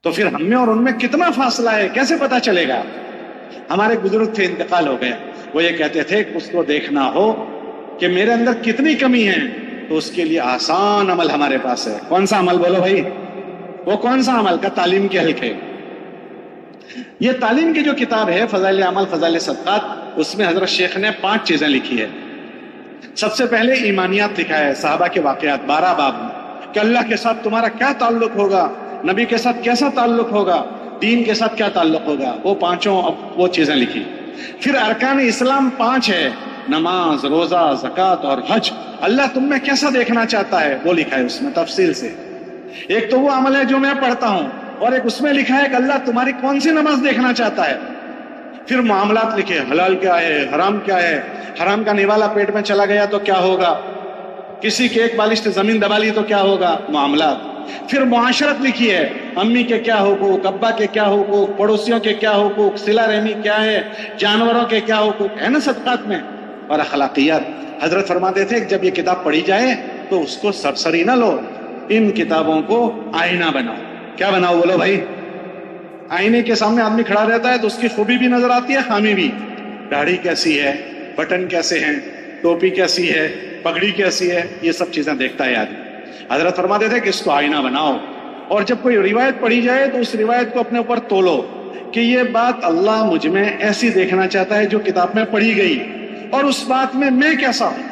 تو پھر ہم میں اور ان میں کتنا فاصلہ ہے، کیسے پتا چلے گا؟ ہمارے بزرگ تھے، انتقال ہو گیا، وہ یہ کہتے تھے کہ اس کو دیکھنا ہو کہ میرے اندر کتنی کمی ہے تو اس کے لیے آسان عمل ہمارے پاس ہے۔ کون سا عمل بولو بھائی؟ وہ کون سا عمل؟ کا تعلیم کے حلقے۔ یہ تعلیم کی جو کتاب ہے فضائل عمل فضائل صدقات، اس میں حضرت شیخ نے 5 چیزیں لکھی ہے۔ سب سے پہلے ایمانیات لکھا ہے، صحابہ کے واقعات 12 باب میں، کہ اللہ کے ساتھ تمہارا کیا تعلق ہوگا، نبی کے ساتھ کیسا تعلق ہوگا، دین کے ساتھ کیا تعلق ہوگا، وہ 5 وہ چیزیں لکھی۔ پھر ارکان اسلام 5 ہے، نماز، روزہ، زکوٰۃ اور حج۔ اللہ تم میں کیسا دیکھنا چاہتا ہے وہ لکھا ہے اس میں تفصیل سے۔ ایک تو وہ عمل ہے جو میں پڑھتا ہوں، اور ایک اس میں لکھا ہے کہ اللہ تمہاری کون سی نماز دیکھنا چاہتا ہے۔ پھر معاملات لکھے، حلال کیا ہے، حرام کیا ہے، حرام کا نوالا پیٹ میں چلا گیا تو کیا ہوگا، کسی کے ایک بالشت زمین دبا لی تو کیا ہوگا، معاملات۔ پھر معاشرت لکھی ہے، امی کے کیا حقوق، ابا کے کیا حقوق، پڑوسیوں کے کیا حقوق، صلہ رحمی کیا ہے، جانوروں کے کیا حقوق ہے نا صدقات میں، اور اخلاقیات۔ حضرت فرماتے تھے کہ جب یہ کتاب پڑھی جائے تو اس کو سرسری نہ لو، ان کتابوں کو آئینہ بناؤ۔ کیا بناؤ بولو بھائی؟ آئینے کے سامنے آدمی کھڑا رہتا ہے تو اس کی خوبی بھی نظر آتی ہے، خامی بھی۔ داڑھی کیسی ہے، بٹن کیسے ہیں، ٹوپی کیسی ہے، پگڑی کیسی ہے، یہ سب چیزیں دیکھتا ہے آدمی۔ حضرت فرماتے تھے کہ اس کو آئینہ بناؤ، اور جب کوئی روایت پڑھی جائے تو اس روایت کو اپنے اوپر تولو کہ یہ بات اللہ مجھ میں ایسی دیکھنا چاہتا ہے جو کتاب میں پڑھی گئی، اور اس بات میں کیسا ہوں۔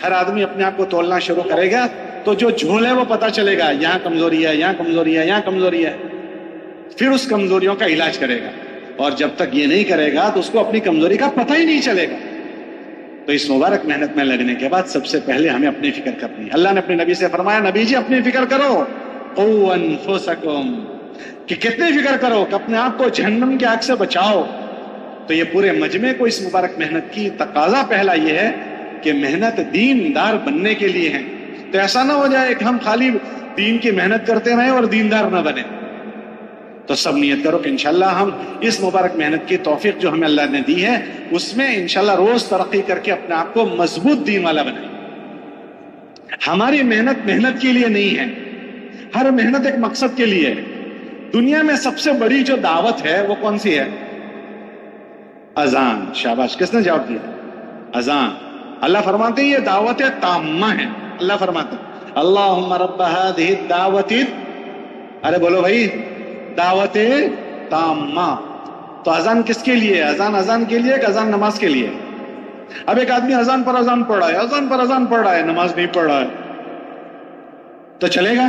ہر آدمی اپنے آپ کو تولنا شروع کرے گا تو جو جھول ہے وہ پتا چلے گا، یہاں کمزوری ہے، یہاں کمزوری ہے، یہاں کمزوری ہے، پھر اس کمزوریوں کا علاج کرے گا۔ اور جب تک یہ نہیں کرے گا تو اس کو اپنی کمزوری کا پتہ ہی نہیں چلے گا۔ تو اس مبارک محنت میں لگنے کے بعد سب سے پہلے ہمیں اپنی فکر کرنی ہے۔ اللہ نے اپنے نبی سے فرمایا، نبی جی اپنی فکر کرو، قوا انفسکم، کہ کتنی فکر کرو کہ اپنے آپ کو جہنم کی آگ سے بچاؤ۔ تو یہ پورے مجمع کو اس مبارک محنت کی تقاضا پہلا یہ ہے کہ محنت دیندار بننے کے لیے ہے۔ تو ایسا نہ ہو جائے کہ ہم خالی دین کی محنت کرتے رہیں اور دیندار نہ بنے۔ تو سب نیت کرو کہ انشاءاللہ ہم اس مبارک محنت کی توفیق جو ہمیں اللہ نے دی ہے اس میں انشاءاللہ روز ترقی کر کے اپنے آپ کو مضبوط دین والا بنائیں۔ ہماری محنت کے لیے نہیں ہے، ہر محنت ایک مقصد کے لیے ہے۔ دنیا میں سب سے بڑی جو دعوت ہے وہ کون سی ہے؟ اذان۔ شاباش، کس نے جواب دیا؟ اذان۔ اللہ فرماتے ہیں یہ دعوت تامہ ہے۔ اللہ فرماتے ہیں اللہم رب ہذہ الدعوت، ارے بولو بھائی، دعوت تامہ۔ تو اذان کس کے لیے؟ اذان کے لیے کہ اذان نماز کے لیے؟ اب ایک آدمی اذان پر اذان پڑھ رہا ہے، اذان پر اذان پڑھ رہا ہے، نماز نہیں پڑھ رہا ہے، تو چلے گا؟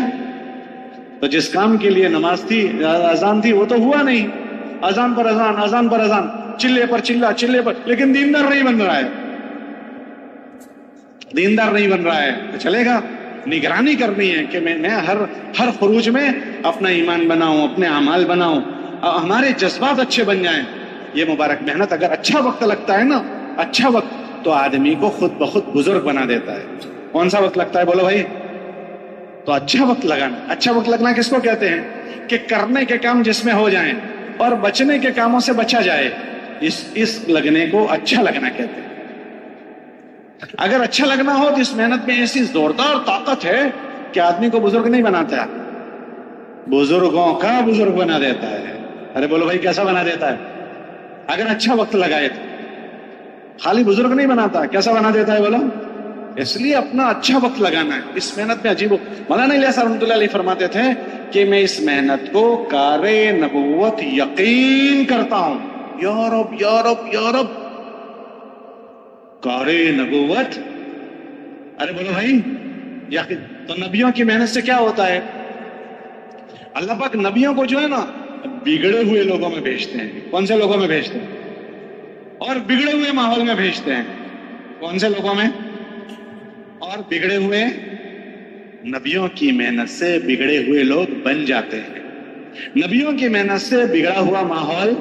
تو جس کام کے لیے نماز تھی، اذان تھی، وہ تو ہوا نہیں۔ اذان پر اذان، اذان پر اذان، چلے پر چلا، چلے پر، لیکن دیندار نہیں بن رہا ہے، دیندار نہیں بن رہا ہے، تو چلے گا؟ نگرانی کرنی ہے کہ میں ہر خروج میں اپنا ایمان بناؤں، اپنے اعمال بناؤں، ہمارے جذبات اچھے بن جائیں۔ یہ مبارک محنت اگر اچھا وقت لگتا ہے نا، اچھا وقت، تو آدمی کو خود بخود بزرگ بنا دیتا ہے۔ کون سا وقت لگتا ہے بولو بھائی؟ تو اچھا وقت لگانا۔ اچھا وقت لگنا کس کو کہتے ہیں؟ کہ کرنے کے کام جس میں ہو جائیں اور بچنے کے کاموں سے بچا جائے، اس لگنے کو اچھا لگنا کہتے ہیں۔ اگر اچھا لگنا ہو تو اس محنت میں ایسی زوردار طاقت ہے کہ آدمی کو بزرگ نہیں بناتا، بزرگوں کا بزرگ بنا دیتا ہے۔ ارے بولو بھائی، کیسا بنا دیتا ہے؟ اگر اچھا وقت لگائے تو خالی بزرگ نہیں بناتا، کیسا بنا دیتا ہے بولو؟ اس لیے اپنا اچھا وقت لگانا ہے اس محنت میں۔ عجیب مولانا الیاس رحمۃ اللہ علیہ فرماتے تھے کہ میں اس محنت کو کار نبوت یقین کرتا ہوں۔ یا رب یا رب یا رب، کار نبوت، ارے بولو بھائی یقین۔ تو نبیوں کی محنت سے کیا ہوتا ہے؟ اللہ پاک نبیوں کو جو ہے نا بگڑے ہوئے لوگوں میں بھیجتے ہیں۔ کون سے لوگوں میں بھیجتے ہیں؟ اور بگڑے ہوئے ماحول میں بھیجتے ہیں۔ کون سے لوگوں میں؟ اور بگڑے ہوئے نبیوں کی محنت سے بگڑے ہوئے لوگ بن جاتے ہیں۔ نبیوں کی محنت سے بگڑا ہوا ماحول،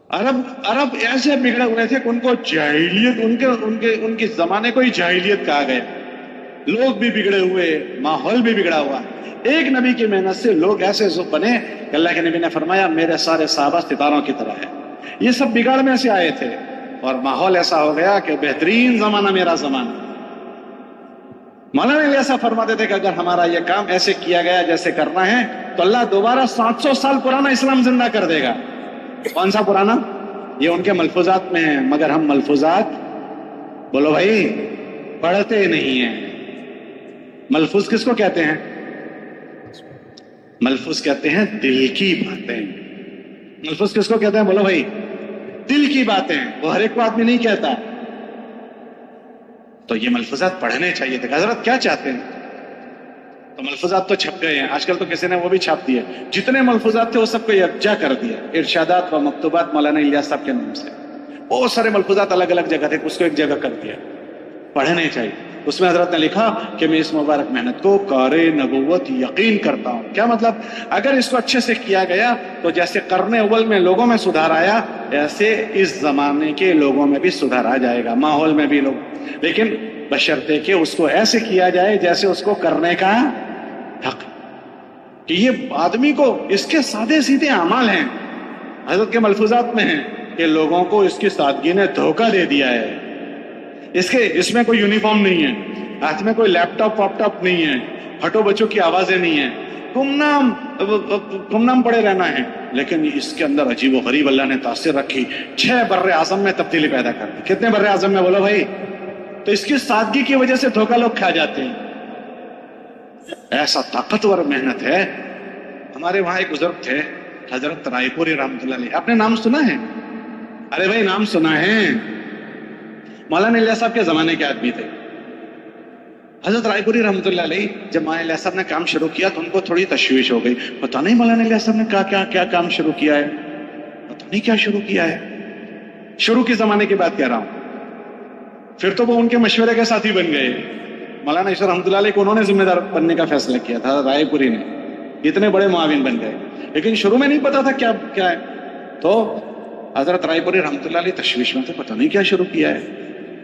عرب ایسے بگڑے ہوئے تھے کہ ان کو جاہلیت، ان کے زمانے کو ہی جاہلیت کہا گیا۔ لوگ بھی بگڑے ہوئے، ماحول بھی بگڑا ہوا۔ ایک نبی کی محنت سے لوگ ایسے بنے کہ اللہ کے نبی نے فرمایا میرے سارے صحابہ ستاروں کی طرح ہے۔ یہ سب بگاڑ میں سے آئے تھے اور ماحول ایسا ہو گیا کہ بہترین زمانہ میرا زمانہ۔ مولانا الیاس صاحب فرماتے تھے کہ اگر ہمارا یہ کام ایسے کیا گیا جیسے کرنا ہے تو اللہ دوبارہ 700 سال پرانا اسلام زندہ کر دے گا. کون سا پرانا؟ یہ ان کے ملفوظات میں ہے، مگر ہم ملفوظات بولو بھائی پڑھتے نہیں ہیں. ملفوظ کس کو کہتے ہیں؟ ملفوظ کہتے ہیں دل کی باتیں. ملفوظ کس کو کہتے ہیں؟ بولو بھائی دل کی باتیں. وہ ہر ایک کو آدمی نہیں کہتا. تو یہ ملفوظات پڑھنے چاہیے تھے. حضرت کیا چاہتے ہیں؟ تو ملفوظات تو چھپ گئے ہیں آج کل، تو کسی نے وہ بھی چھاپ دیے. جتنے ملفوظات تھے وہ سب کو یکجا کر دیا، ارشادات و مکتوبات مولانا الیاس صاحب کے نام سے. بہت سارے ملفوظات الگ الگ جگہ تھے، اس کو ایک جگہ کر دیا. پڑھنے چاہیے. اس میں حضرت نے لکھا کہ میں اس مبارک محنت کو کار نبوت یقین کرتا ہوں. کیا مطلب؟ اگر اس کو اچھے سے کیا گیا تو جیسے قرن اول میں لوگوں میں سدھار آیا، ایسے اس زمانے کے لوگوں میں بھی سدھار آ جائے گا، ماحول میں بھی لوگ. لیکن بشرطے کہ اس کو ایسے کیا جائے جیسے اس کو کرنے کا حق، کہ یہ آدمی کو اس کے سادے سیدھے اعمال ہیں. حضرت کے ملفوظات میں ہیں کہ لوگوں کو اس کی سادگی نے دھوکہ دے دیا ہے. اس میں کوئی یونیفارم نہیں ہے، ہاتھ میں کوئی لیپ ٹاپ واپ ٹاپ نہیں ہے، ہٹو بچوں کی آوازیں نہیں ہیں، گمنام پڑے رہنا ہے. لیکن اس کے اندر عجیب و غریب اللہ نے تاثیر رکھی. 6 بر اعظم میں تبدیلی پیدا کر دی. کتنے بر اعظم میں بولو بھائی؟ تو اس کی سادگی کی وجہ سے دھوکہ لوگ کھا جاتے ہیں. ایسا طاقتور محنت ہے. ہمارے وہاں ایک بزرگ تھے حضرت رائے پوری رحمۃ اللہ علیہ. آپ نے نام سنا ہے؟ ارے بھائی نام سنا ہے. مولانا الیاس صاحب کے زمانے کے آدمی تھے. حضرت رائے پوری رحمۃ اللہ علیہ جب مولانا الیاس صاحب نے کام شروع کیا تو ان کو تھوڑی تشویش ہو گئی. پتہ نہیں مولانا الیاس صاحب نے کیا کام شروع کیا ہے، پتہ نہیں کیا شروع کیا ہے. شروع کے زمانے کی بات کہہ رہا ہوں. پھر تو وہ ان کے مشورے کے ساتھی بن گئے. مولانا عشر رحمۃ اللہ علیہ کو انہوں نے ذمہ دار بننے کا فیصلہ کیا تھا، رائے پوری نے. اتنے بڑے معاون بن گئے. لیکن شروع میں نہیں پتا تھا کیا ہے. تو حضرت رائے پوری رحمۃ اللہ علیہ تشویش میں تھے، پتہ نہیں کیا شروع کیا ہے.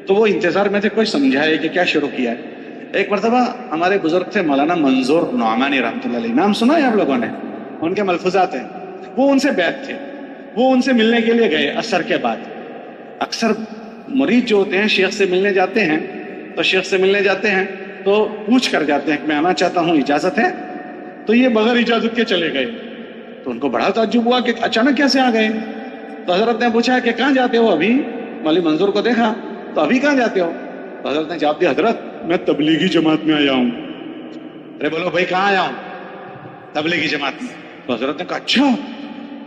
تو وہ انتظار میں تھے کوئی سمجھائے کہ کیا شروع کیا ہے. ایک مرتبہ ہمارے بزرگ تھے مولانا منظور نعمانی رحمۃ اللہ علیہ. نام سنا ہے آپ لوگوں نے؟ ان کے ملفوظات ہیں. وہ ان سے بیعت تھے. وہ ان سے ملنے کے لیے گئے عصر کے بعد. اکثر مرید جو ہوتے ہیں شیخ سے ملنے جاتے ہیں تو شیخ سے ملنے جاتے ہیں تو پوچھ کر جاتے ہیں کہ میں آنا چاہتا ہوں، اجازت ہے؟ تو یہ بغیر اجازت کے چلے گئے. تو ان کو بڑا تعجب ہوا کہ اچانک کیسے آ گئے. تو حضرت نے پوچھا کہ کہاں جاتے ہو؟ ابھی مولوی منظور کو دیکھا تو ابھی کہاں جاتے ہو؟ تو حضرت نے جواب دیا، حضرت میں تبلیغی جماعت میں آیا ہوں. ارے بولو بھائی کہاں آیا ہوں؟ تبلیغی جماعت میں. تو حضرت نے کہا اچھا،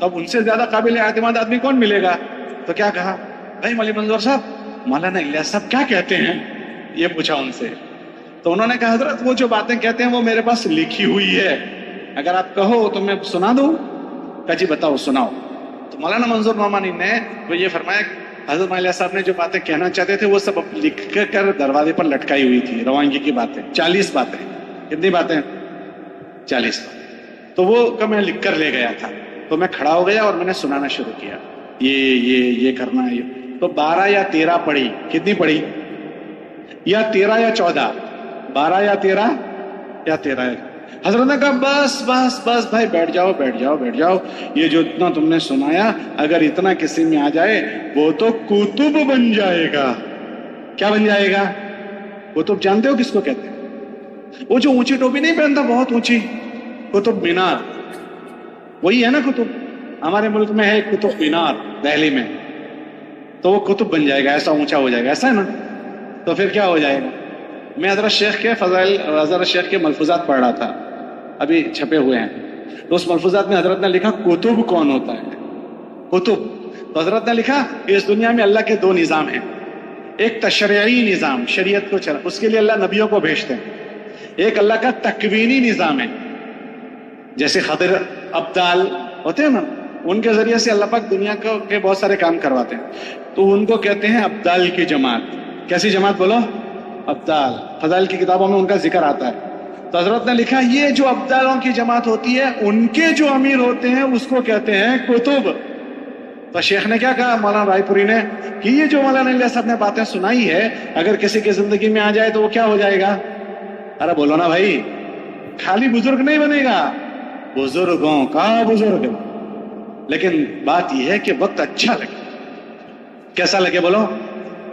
تب ان سے زیادہ قابل اعتماد آدمی کون ملے گا؟ تو کیا کہا؟ بھائی مولوی منظور صاحب مولانا الیاس صاحب کیا کہتے ہیں، یہ پوچھا ان سے. تو انہوں نے کہا حضرت وہ جو باتیں کہتے ہیں وہ میرے پاس لکھی ہوئی ہے، اگر آپ کہو تو میں سنا دوں. کہا جی بتاؤ سناؤ. تو مولانا منظور نعمانی نے وہ یہ فرمایا حضرت مولانا الیاس صاحب نے جو باتیں کہنا چاہتے تھے وہ سب لکھ کر دروازے پر لٹکائی ہوئی تھی. روانگی کی باتیں 40 باتیں. کتنی باتیں؟ 40 باتیں. تو وہ میں لکھ کر لے گیا تھا. تو میں کھڑا ہو گیا اور میں نے سنانا شروع کیا. یہ کرنا ہے. تو 12 یا 13 پڑھی. کتنی پڑھی؟ یا 13 یا 14؟ 12 یا 13 یا 13؟ حضرت نے کہا بس بس بس بھائی بیٹھ جاؤ بیٹھ جاؤ بیٹھ جاؤ. یہ جو اتنا تم نے سنایا اگر اتنا کسی میں آ جائے وہ تو کتب بن جائے گا. کیا بن جائے گا؟ کتب جانتے ہو کس کو کہتے ہیں؟ وہ جو اونچی ٹوپی نہیں پہنتا بہت اونچی، قطب مینار، وہی ہے نا کتب. ہمارے ملک میں ہے قطب مینار دہلی میں. تو وہ کتب بن جائے گا، ایسا اونچا ہو جائے گا. ایسا ہے نا؟ تو پھر کیا ہو جائے گا؟ میں حضرت شیخ کے فضائل حضرت شیخ کے ملفوظات پڑھ رہا تھا، ابھی چھپے ہوئے ہیں. تو اس ملفوظات میں حضرت نے لکھا کتب کون ہوتا ہے؟ کتب. تو حضرت نے لکھا اس دنیا میں اللہ کے 2 نظام ہیں. ایک تشریعی نظام، شریعت کو چلا، اس کے لیے اللہ نبیوں کو بھیجتے ہیں. ایک اللہ کا تکوینی نظام ہے، جیسے خضر ابدال ہوتے ہیں نا، ان کے ذریعے سے اللہ پاک دنیا کے بہت سارے کام کرواتے ہیں. تو ان کو کہتے ہیں ابدال کی جماعت. کیسی جماعت بولو؟ ابدال. فضائل کی کتابوں میں ان کا ذکر آتا ہے. تو حضرت نے لکھا یہ جو ابدالوں کی جماعت ہوتی ہے ان کے جو امیر ہوتے ہیں اس کو کہتے ہیں کتب. تو شیخ نے کیا کہا مولانا رائے پوری نے کہ یہ جو مولانا الیاس صاحب نے باتیں سنائی ہے اگر کسی کی زندگی میں آ جائے تو وہ کیا ہو جائے گا؟ ارے بولو نا بھائی، خالی بزرگ نہیں بنے گا، بزرگوں کا بزرگ. لیکن بات یہ ہے کہ وقت اچھا لگے. کیسا لگے بولو؟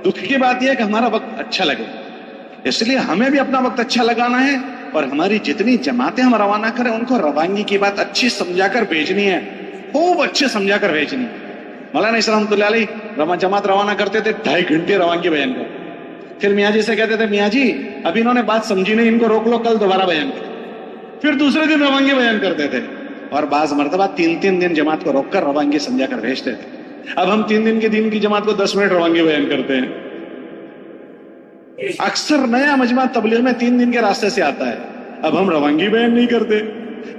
دکھ کی بات یہ ہے کہ ہمارا وقت اچھا لگے. اس لیے ہمیں بھی اپنا وقت اچھا لگانا ہے، اور ہماری جتنی جماعتیں ہم روانہ کریں ان کو روانگی کی بات اچھی سمجھا کر بھیجنی ہے، خوب اچھے سمجھا کر بھیجنی ہے۔ مولانا اس رحمۃ اللہ علیہ جماعت روانہ کرتے تھے 2.5 گھنٹے روانگی بیان کر، پھر میاں جی سے کہتے تھے میاں جی ابھی انہوں نے بات سمجھی نہیں، ان کو روک لو، کل دوبارہ بیان کریں، پھر دوسرے دن روانگی بیان کرتے تھے، اور بعض مرتبہ 3 دن جماعت کو روک کر روانگی سمجھا کر بھیجتے تھے۔ اب ہم 3 دن کے دین کی جماعت کو 10 منٹ روانگی بیان کرتے ہیں۔ اکثر نیا مجمع تبلیغ میں 3 دن کے راستے سے آتا ہے، اب ہم روانگی بیان نہیں کرتے۔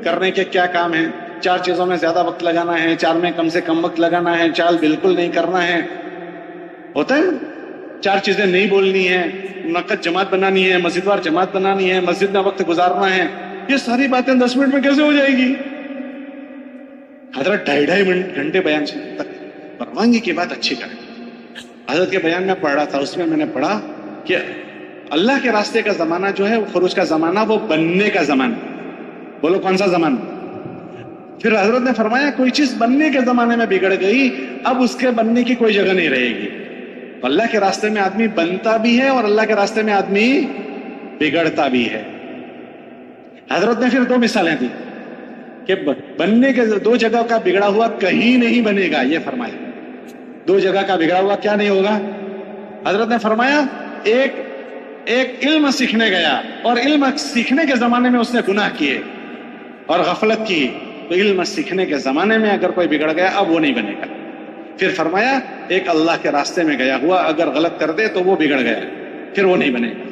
کرنے کے کیا کام ہے؟ 4 چیزوں میں زیادہ وقت لگانا ہے، 4 میں کم سے کم وقت لگانا ہے، چال بالکل نہیں کرنا ہے، ہوتا ہے نا؟ 4 چیزیں نہیں بولنی ہے، منعقد جماعت بنانی ہے، مسجد وار جماعت بنانی ہے، مسجد میں وقت گزارنا ہے، یہ ساری باتیں 10 منٹ میں کیسے ہو جائے گی؟ حضرت 2.5 گھنٹے بیان تک روانگی کی بات اچھی کریں۔ حضرت کے بیان میں پڑھ رہا تھا، اس میں میں نے پڑھا کہ اللہ کے راستے کا زمانہ جو ہے، خروج کا زمانہ، وہ بننے کا زمانہ۔ بولو کون سا زمانہ؟ پھر حضرت نے فرمایا کوئی چیز بننے کے زمانے میں بگڑ گئی، اب اس کے بننے کی کوئی جگہ نہیں رہے گی۔ اللہ کے راستے میں آدمی بنتا بھی ہے اور اللہ کے راستے میں آدمی بگڑتا بھی ہے۔ حضرت نے پھر 2 مثالیں دی کہ بننے کے 2 جگہ کا بگڑا ہوا کہیں نہیں بنے گا، یہ فرمایا۔ 2 جگہ کا بگڑا ہوا کیا نہیں ہوگا؟ حضرت نے فرمایا ایک علم سیکھنے گیا، اور علم سیکھنے کے زمانے میں اس نے گناہ کیے اور غفلت کی، تو علم سیکھنے کے زمانے میں اگر کوئی بگڑ گیا اب وہ نہیں بنے گا۔ پھر فرمایا ایک اللہ کے راستے میں گیا ہوا اگر غلط کر دے تو وہ بگڑ گیا، پھر وہ نہیں بنے گا۔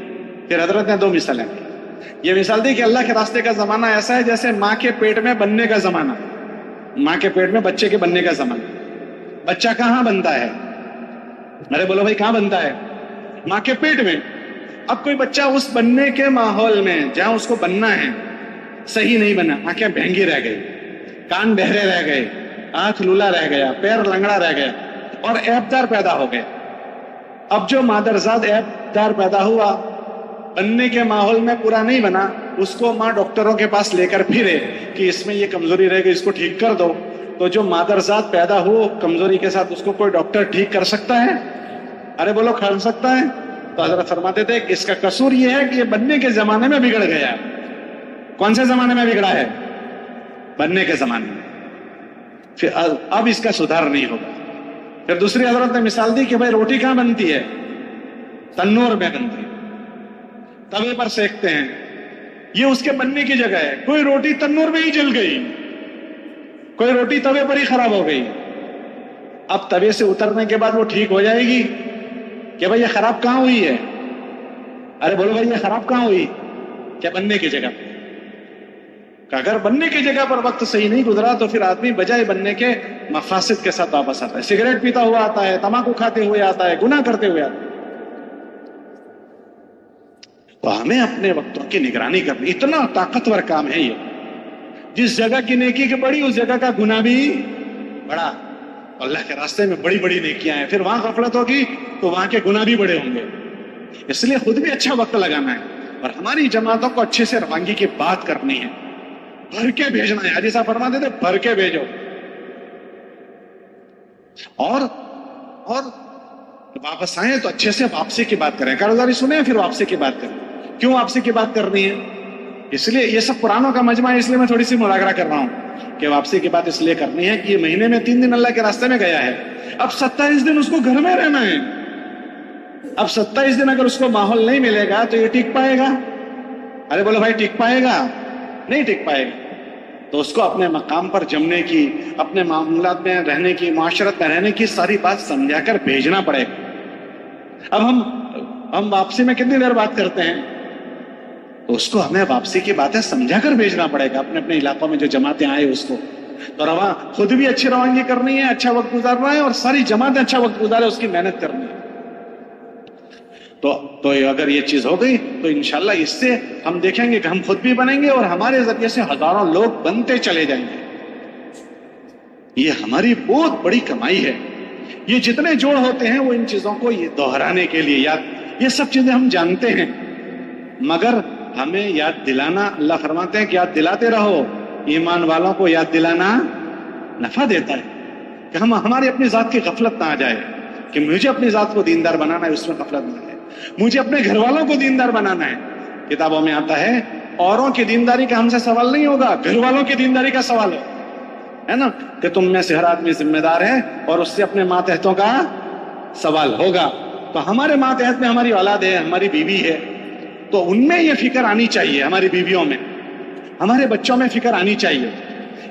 پھر حضرت نے 2 مثالیں دی۔ یہ مثال دی کہ اللہ کے راستے کا زمانہ ایسا ہے جیسے ماں کے پیٹ میں بننے کا زمانہ، ماں کے پیٹ میں بچے کے بننے کا زمانہ۔ بچہ کہاں بنتا ہے؟ ارے بولو بھائی کہاں بنتا ہے؟ ماں کے پیٹ میں۔ اب کوئی بچہ اس بننے کے ماحول میں جہاں اس کو بننا ہے صحیح نہیں بنا، آنکھیں بہنگی رہ گئی، کان بہرے رہ گئے، آنکھ لولا رہ گیا، پیر لنگڑا رہ گیا، اور عیب دار پیدا ہو گئے۔ اب جو مادرزاد عیب دار پیدا ہوا، بننے کے ماحول میں پورا نہیں بنا، اس کو ماں ڈاکٹروں کے پاس لے کر پھرے کہ اس میں یہ کمزوری رہ گئی، اس کو ٹھیک کر دو، تو جو مادرزاد پیدا ہو کمزوری کے ساتھ، اس کو کوئی ڈاکٹر ٹھیک کر سکتا ہے؟ ارے بولو کر سکتا ہے؟ تو حضرت فرماتے تھے کہ اس کا قصور یہ ہے کہ یہ بننے کے زمانے میں بگڑ گیا۔ کون سے زمانے میں بگڑا ہے؟ بننے کے زمانے میں۔ پھر اب اس کا سدھار نہیں ہوگا۔ پھر دوسری حضرت نے مثال دی کہ بھائی روٹی کہاں بنتی ہے؟ تنور میں بنتی ہے، توے پر سیکتے ہیں، یہ اس کے بننے کی جگہ ہے۔ کوئی روٹی تنور میں ہی جل گئی، کوئی روٹی توے پر ہی خراب ہو گئی، اب توے سے اترنے کے بعد وہ ٹھیک ہو جائے گی کہ بھائی یہ خراب کہاں ہوئی ہے؟ ارے بولو بھائی یہ خراب کہاں ہوئی؟ کیا بننے کی جگہ پر؟ اگر بننے کی جگہ پر وقت صحیح نہیں گزرا تو پھر آدمی بجائے بننے کے مفاسد کے ساتھ واپس آتا ہے، سگریٹ پیتا ہوا آتا ہے، تمباکو کھاتے ہوئے آتا ہے، گناہ کرتے ہوئے آتا ہے۔ تو ہمیں اپنے وقتوں کی نگرانی کرنی، اتنا طاقتور کام ہے یہ۔ جس جگہ کی نیکی کی بڑی، اس جگہ کا گناہ بھی بڑا۔ اللہ کے راستے میں بڑی بڑی نیکیاں ہیں، پھر وہاں غفلت ہوگی تو وہاں کے گناہ بھی بڑے ہوں گے۔ اس لیے خود بھی اچھا وقت لگانا ہے، اور ہماری جماعتوں کو اچھے سے روانگی کی بات کرنی ہے، بھر کے بھیجنا ہے۔ حاجی صاحب فرماتے تھے بھر کے بھیجو، اور واپس آئیں تو اچھے سے واپسی کی بات کریں، کارگزاری سنیں پھر واپسی کی بات کریں۔ کیوں واپسی کی بات کرنی ہے؟ اس لیے یہ سب قرآنوں کا مجمع ہے، اس لیے میں تھوڑی سی مذاکرہ کر رہا ہوں کہ واپسی کی بات اس لیے کرنی ہے کہ یہ مہینے میں 3 دن اللہ کے راستے میں گیا ہے، اب 27 دن اس کو گھر میں رہنا ہے۔ اب 27 دن اگر اس کو ماحول نہیں ملے گا تو یہ ٹک پائے گا؟ ارے بولو بھائی ٹک پائے گا؟ نہیں ٹک پائے گا۔ تو اس کو اپنے مقام پر جمنے کی، اپنے معاملات میں رہنے کی، معاشرت میں رہنے کی ساری بات سمجھا کر بھیجنا پڑے گا۔ اب ہم واپسی میں کتنی دیر بات کرتے ہیں، تو اس کو ہمیں واپسی کی باتیں سمجھا کر بھیجنا پڑے گا اپنے اپنے علاقوں میں جو جماعتیں آئے اس کو۔ تو خود بھی اچھی روانگی کرنی ہے، اچھا وقت گزارنا ہے، اور ساری جماعتیں اچھا وقت گزارے اس کی محنت کرنی ہے۔ تو اگر یہ چیز ہو گئی تو انشاءاللہ اس سے ہم دیکھیں گے کہ ہم خود بھی بنیں گے اور ہمارے ذریعے سے ہزاروں لوگ بنتے چلے جائیں گے۔ یہ ہماری بہت بڑی کمائی ہے۔ یہ جتنے جوڑ ہوتے ہیں وہ ان چیزوں کو یہ دہرانے کے لیے یہ سب چیزیں ہم جانتے ہیں، مگر ہمیں یاد دلانا، اللہ فرماتے ہیں کہ یاد دلاتے رہو، ایمان والوں کو یاد دلانا نفع دیتا ہے، کہ ہماری اپنی ذات کی غفلت نہ آ جائے، کہ مجھے اپنی ذات کو دیندار بنانا ہے، اس میں غفلت نہ آ جائے۔ مجھے اپنے گھر والوں کو دیندار بنانا ہے. کتابوں میں آتا ہے اوروں کی دینداری کا ہم سے سوال نہیں ہوگا، گھر والوں کی دینداری کا سوال ہے نا، کہ تم میں سے ہر آدمی ذمہ دار ہے اور اس سے اپنے ماتحتوں کا سوال ہوگا. تو ہمارے ماتحت میں ہماری اولاد ہے، ہماری بیوی ہے، تو ان میں یہ فکر آنی چاہیے، ہماری بیویوں میں، ہمارے بچوں میں فکر آنی چاہیے.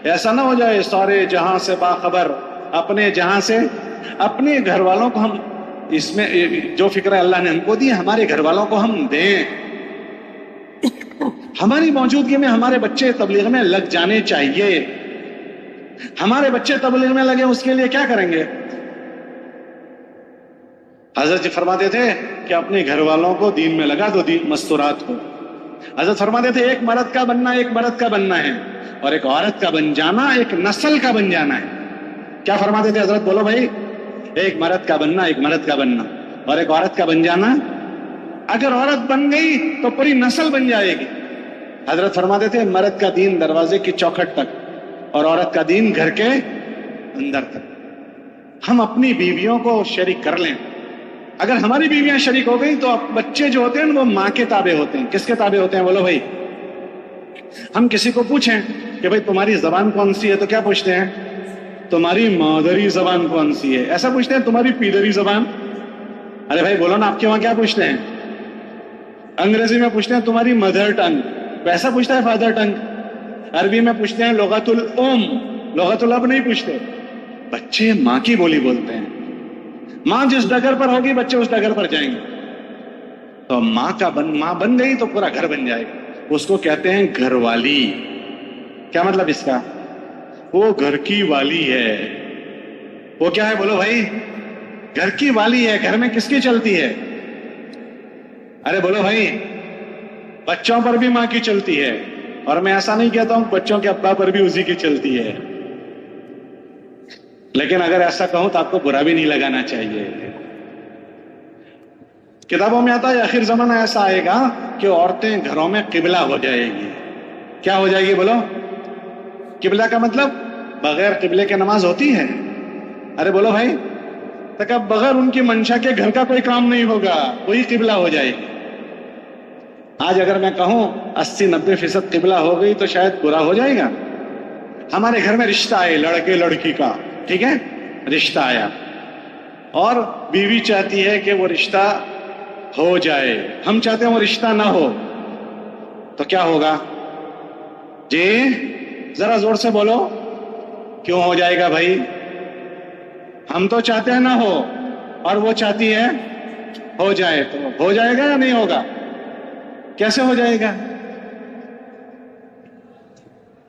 ایسا نہ ہو جائے سارے جہاں سے باخبر، اپنے جہاں سے اپنے گھر والوں کو ہم، اس میں جو فکر اللہ نے ہم کو دی ہمارے گھر والوں کو ہم دیں. ہماری موجودگی میں ہمارے بچے تبلیغ میں لگ جانے چاہیے. ہمارے بچے تبلیغ میں لگے، اس کے لیے کیا کریں گے؟ حضرت جی فرماتے تھے کہ اپنے گھر والوں کو دین میں لگا دو، دین مستورات کو. حضرت فرماتے تھے ایک مرد کا بننا ایک مرد کا بننا ہے، اور ایک عورت کا بن جانا ایک نسل کا بن جانا ہے. کیا فرماتے تھے حضرت؟ بولو بھائی. ایک مرد کا بننا ایک مرد کا بننا، اور ایک عورت کا بن جانا، اگر عورت بن گئی تو پوری نسل بن جائے گی. حضرت فرماتے تھے مرد کا دین دروازے کی چوکھٹ تک، اور عورت کا دین گھر کے اندر تک. ہم اپنی بیویوں کو شریک کر لیں. اگر ہماری بیویاں شریک ہو گئی تو بچے جو ہوتے ہیں وہ ماں کے تابع ہوتے ہیں. کس کے تابع ہوتے ہیں؟ بولو بھائی. ہم کسی کو پوچھیں کہ بھائی تمہاری زبان کون سی ہے، تو کیا پوچھتے ہیں؟ تمہاری مادری زبان کون سی ہے. ایسا پوچھتے ہیں تمہاری پیدری زبان؟ ارے بھائی بولو نا، آپ کے وہاں کیا پوچھتے ہیں؟ انگریزی میں پوچھتے ہیں تمہاری مدر ٹنگ. ایسا پوچھتا ہے فادر ٹنگ. عربی میں پوچھتے ہیں لغت الام، لغت الاب نہیں پوچھتے. بچے ماں کی بولی بولتے ہیں. ماں جس ڈگر پر ہوگی بچے اس ڈگر پر جائیں گے. تو ماں بن گئی تو پورا گھر بن جائے گا. اس کو کہتے ہیں گھر والی. کیا مطلب اس کا؟ وہ گھر کی والی ہے. وہ کیا ہے؟ بولو بھائی. گھر کی والی ہے. گھر میں کس کی چلتی ہے؟ ارے بولو بھائی. بچوں پر بھی ماں کی چلتی ہے، اور میں ایسا نہیں کہتا ہوں بچوں کے ابا پر بھی اسی کی چلتی ہے، لیکن اگر ایسا کہوں تو آپ کو برا بھی نہیں لگانا چاہیے. کتابوں میں آتا ہے آخر زمانہ ایسا آئے گا کہ عورتیں گھروں میں قبلہ ہو جائے گی. کیا ہو جائے گی؟ بولو. قبلہ کا مطلب بغیر قبلے کے نماز ہوتی ہے؟ ارے بولو بھائی. تک اب بغیر ان کی منشا کے گھر کا کوئی کام نہیں ہوگا، وہی قبلہ ہو جائے گی. آج اگر میں کہوں 80-90% قبلہ ہو گئی تو شاید برا ہو جائے گا. ہمارے گھر میں رشتہ آئے لڑکے لڑکی کا، ٹھیک ہے، رشتہ آیا اور بیوی چاہتی ہے کہ وہ رشتہ ہو جائے، ہم چاہتے ہیں وہ رشتہ نہ ہو، تو کیا ہوگا؟ جی ذرا زور سے بولو. کیوں ہو جائے گا بھائی؟ ہم تو چاہتے ہیں نہ ہو اور وہ چاہتی ہے ہو جائے، تو ہو جائے گا یا نہیں ہوگا؟ کیسے ہو جائے گا؟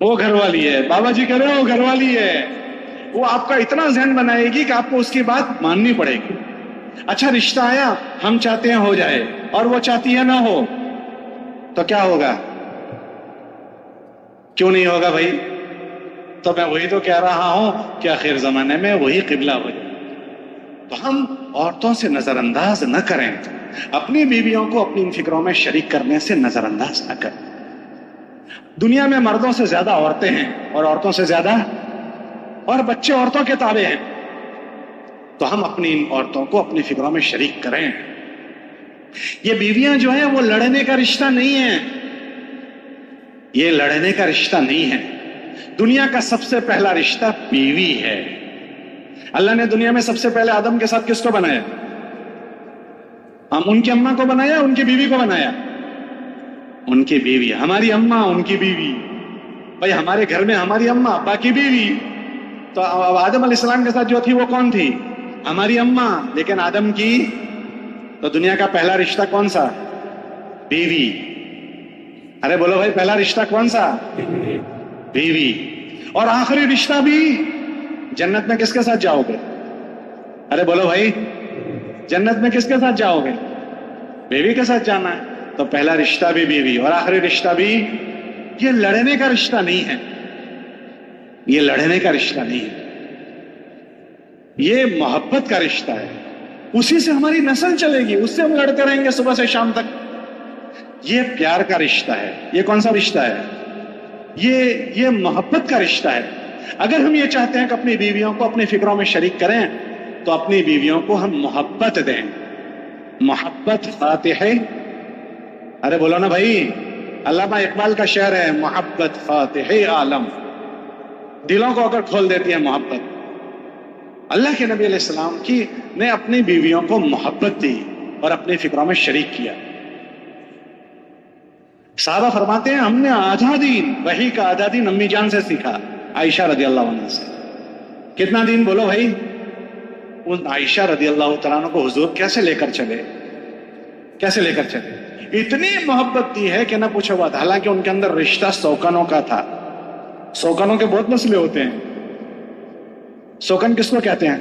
وہ گھر والی ہے. بابا جی کہہ رہے ہیں وہ گھر والی ہے. وہ آپ کا اتنا ذہن بنائے گی کہ آپ کو اس کی بات ماننی پڑے گی. اچھا رشتہ آیا، ہم چاہتے ہیں ہو جائے اور وہ چاہتی ہے نہ ہو، تو کیا ہوگا؟ کیوں نہیں ہوگا بھائی؟ تو میں وہی تو کہہ رہا ہوں کہ آخر زمانے میں وہی قبلہ ہو جائے. تو ہم عورتوں سے نظر انداز نہ کریں، اپنی بیویوں کو اپنی ان فکروں میں شریک کرنے سے نظر انداز نہ کریں. دنیا میں مردوں سے زیادہ عورتیں ہیں، اور عورتوں سے زیادہ اور بچے عورتوں کے تابع ہیں. تو ہم اپنی ان عورتوں کو اپنی فکروں میں شریک کریں. یہ بیویاں جو ہیں وہ لڑنے کا رشتہ نہیں ہے، یہ لڑنے کا رشتہ نہیں ہے. دنیا کا سب سے پہلا رشتہ بیوی ہے. اللہ نے دنیا میں سب سے پہلے آدم کے ساتھ کس کو بنایا؟ ہم ان کی اماں کو بنایا، ان کی بیوی کو بنایا؟ ان کی بیوی. ہماری اماں، ان کی بیوی. بھائی ہمارے گھر میں ہماری اماں، ابا کی بیوی. تو آدم علیہ السلام کے ساتھ جو تھی وہ کون تھی؟ ہماری اماں. لیکن آدم کی، تو دنیا کا پہلا رشتہ کون سا؟ بیوی. ارے بولو بھائی پہلا رشتہ کون سا؟ بیوی. اور آخری رشتہ بھی. جنت میں کس کے ساتھ جاؤ گے؟ ارے بولو بھائی جنت میں کس کے ساتھ جاؤ گے؟ بیوی کے ساتھ جانا ہے. تو پہلا رشتہ بھی بیوی اور آخری رشتہ بھی. یہ لڑنے کا رشتہ نہیں ہے، یہ لڑنے کا رشتہ نہیں ہے، یہ محبت کا رشتہ ہے. اسی سے ہماری نسل چلے گی، اس سے ہم لڑتے رہیں گے صبح سے شام تک. یہ پیار کا رشتہ ہے. یہ کون سا رشتہ ہے؟ یہ محبت کا رشتہ ہے. اگر ہم یہ چاہتے ہیں کہ اپنی بیویوں کو اپنی فکروں میں شریک کریں تو اپنی بیویوں کو ہم محبت دیں. محبت فاتح، ارے بولو نا بھائی، علامہ اقبال کا شعر ہے، محبت فاتح عالم، دلوں کو اگر کھول دیتی ہے محبت۔ اللہ کے نبی علیہ السلام کی نے اپنی بیویوں کو محبت دی اور اپنی فکروں میں شریک کیا۔ صحابہ فرماتے ہیں ہم نے آدھا دین، وحی کا آدھا دین امی جان سے سیکھا، عائشہ رضی اللہ عنہ سے۔ کتنا دین بولو بھائی؟ ان عائشہ رضی اللہ تعالیٰ عنہ کو حضور کیسے لے کر چلے، کیسے لے کر چلے؟ اتنی محبت دی ہے کہ نہ پوچھو بات۔ حالانکہ ان کے اندر رشتہ سوکنوں کا تھا۔ سوکنوں کے بہت مسئلے ہوتے ہیں۔ سوکن کس کو کہتے ہیں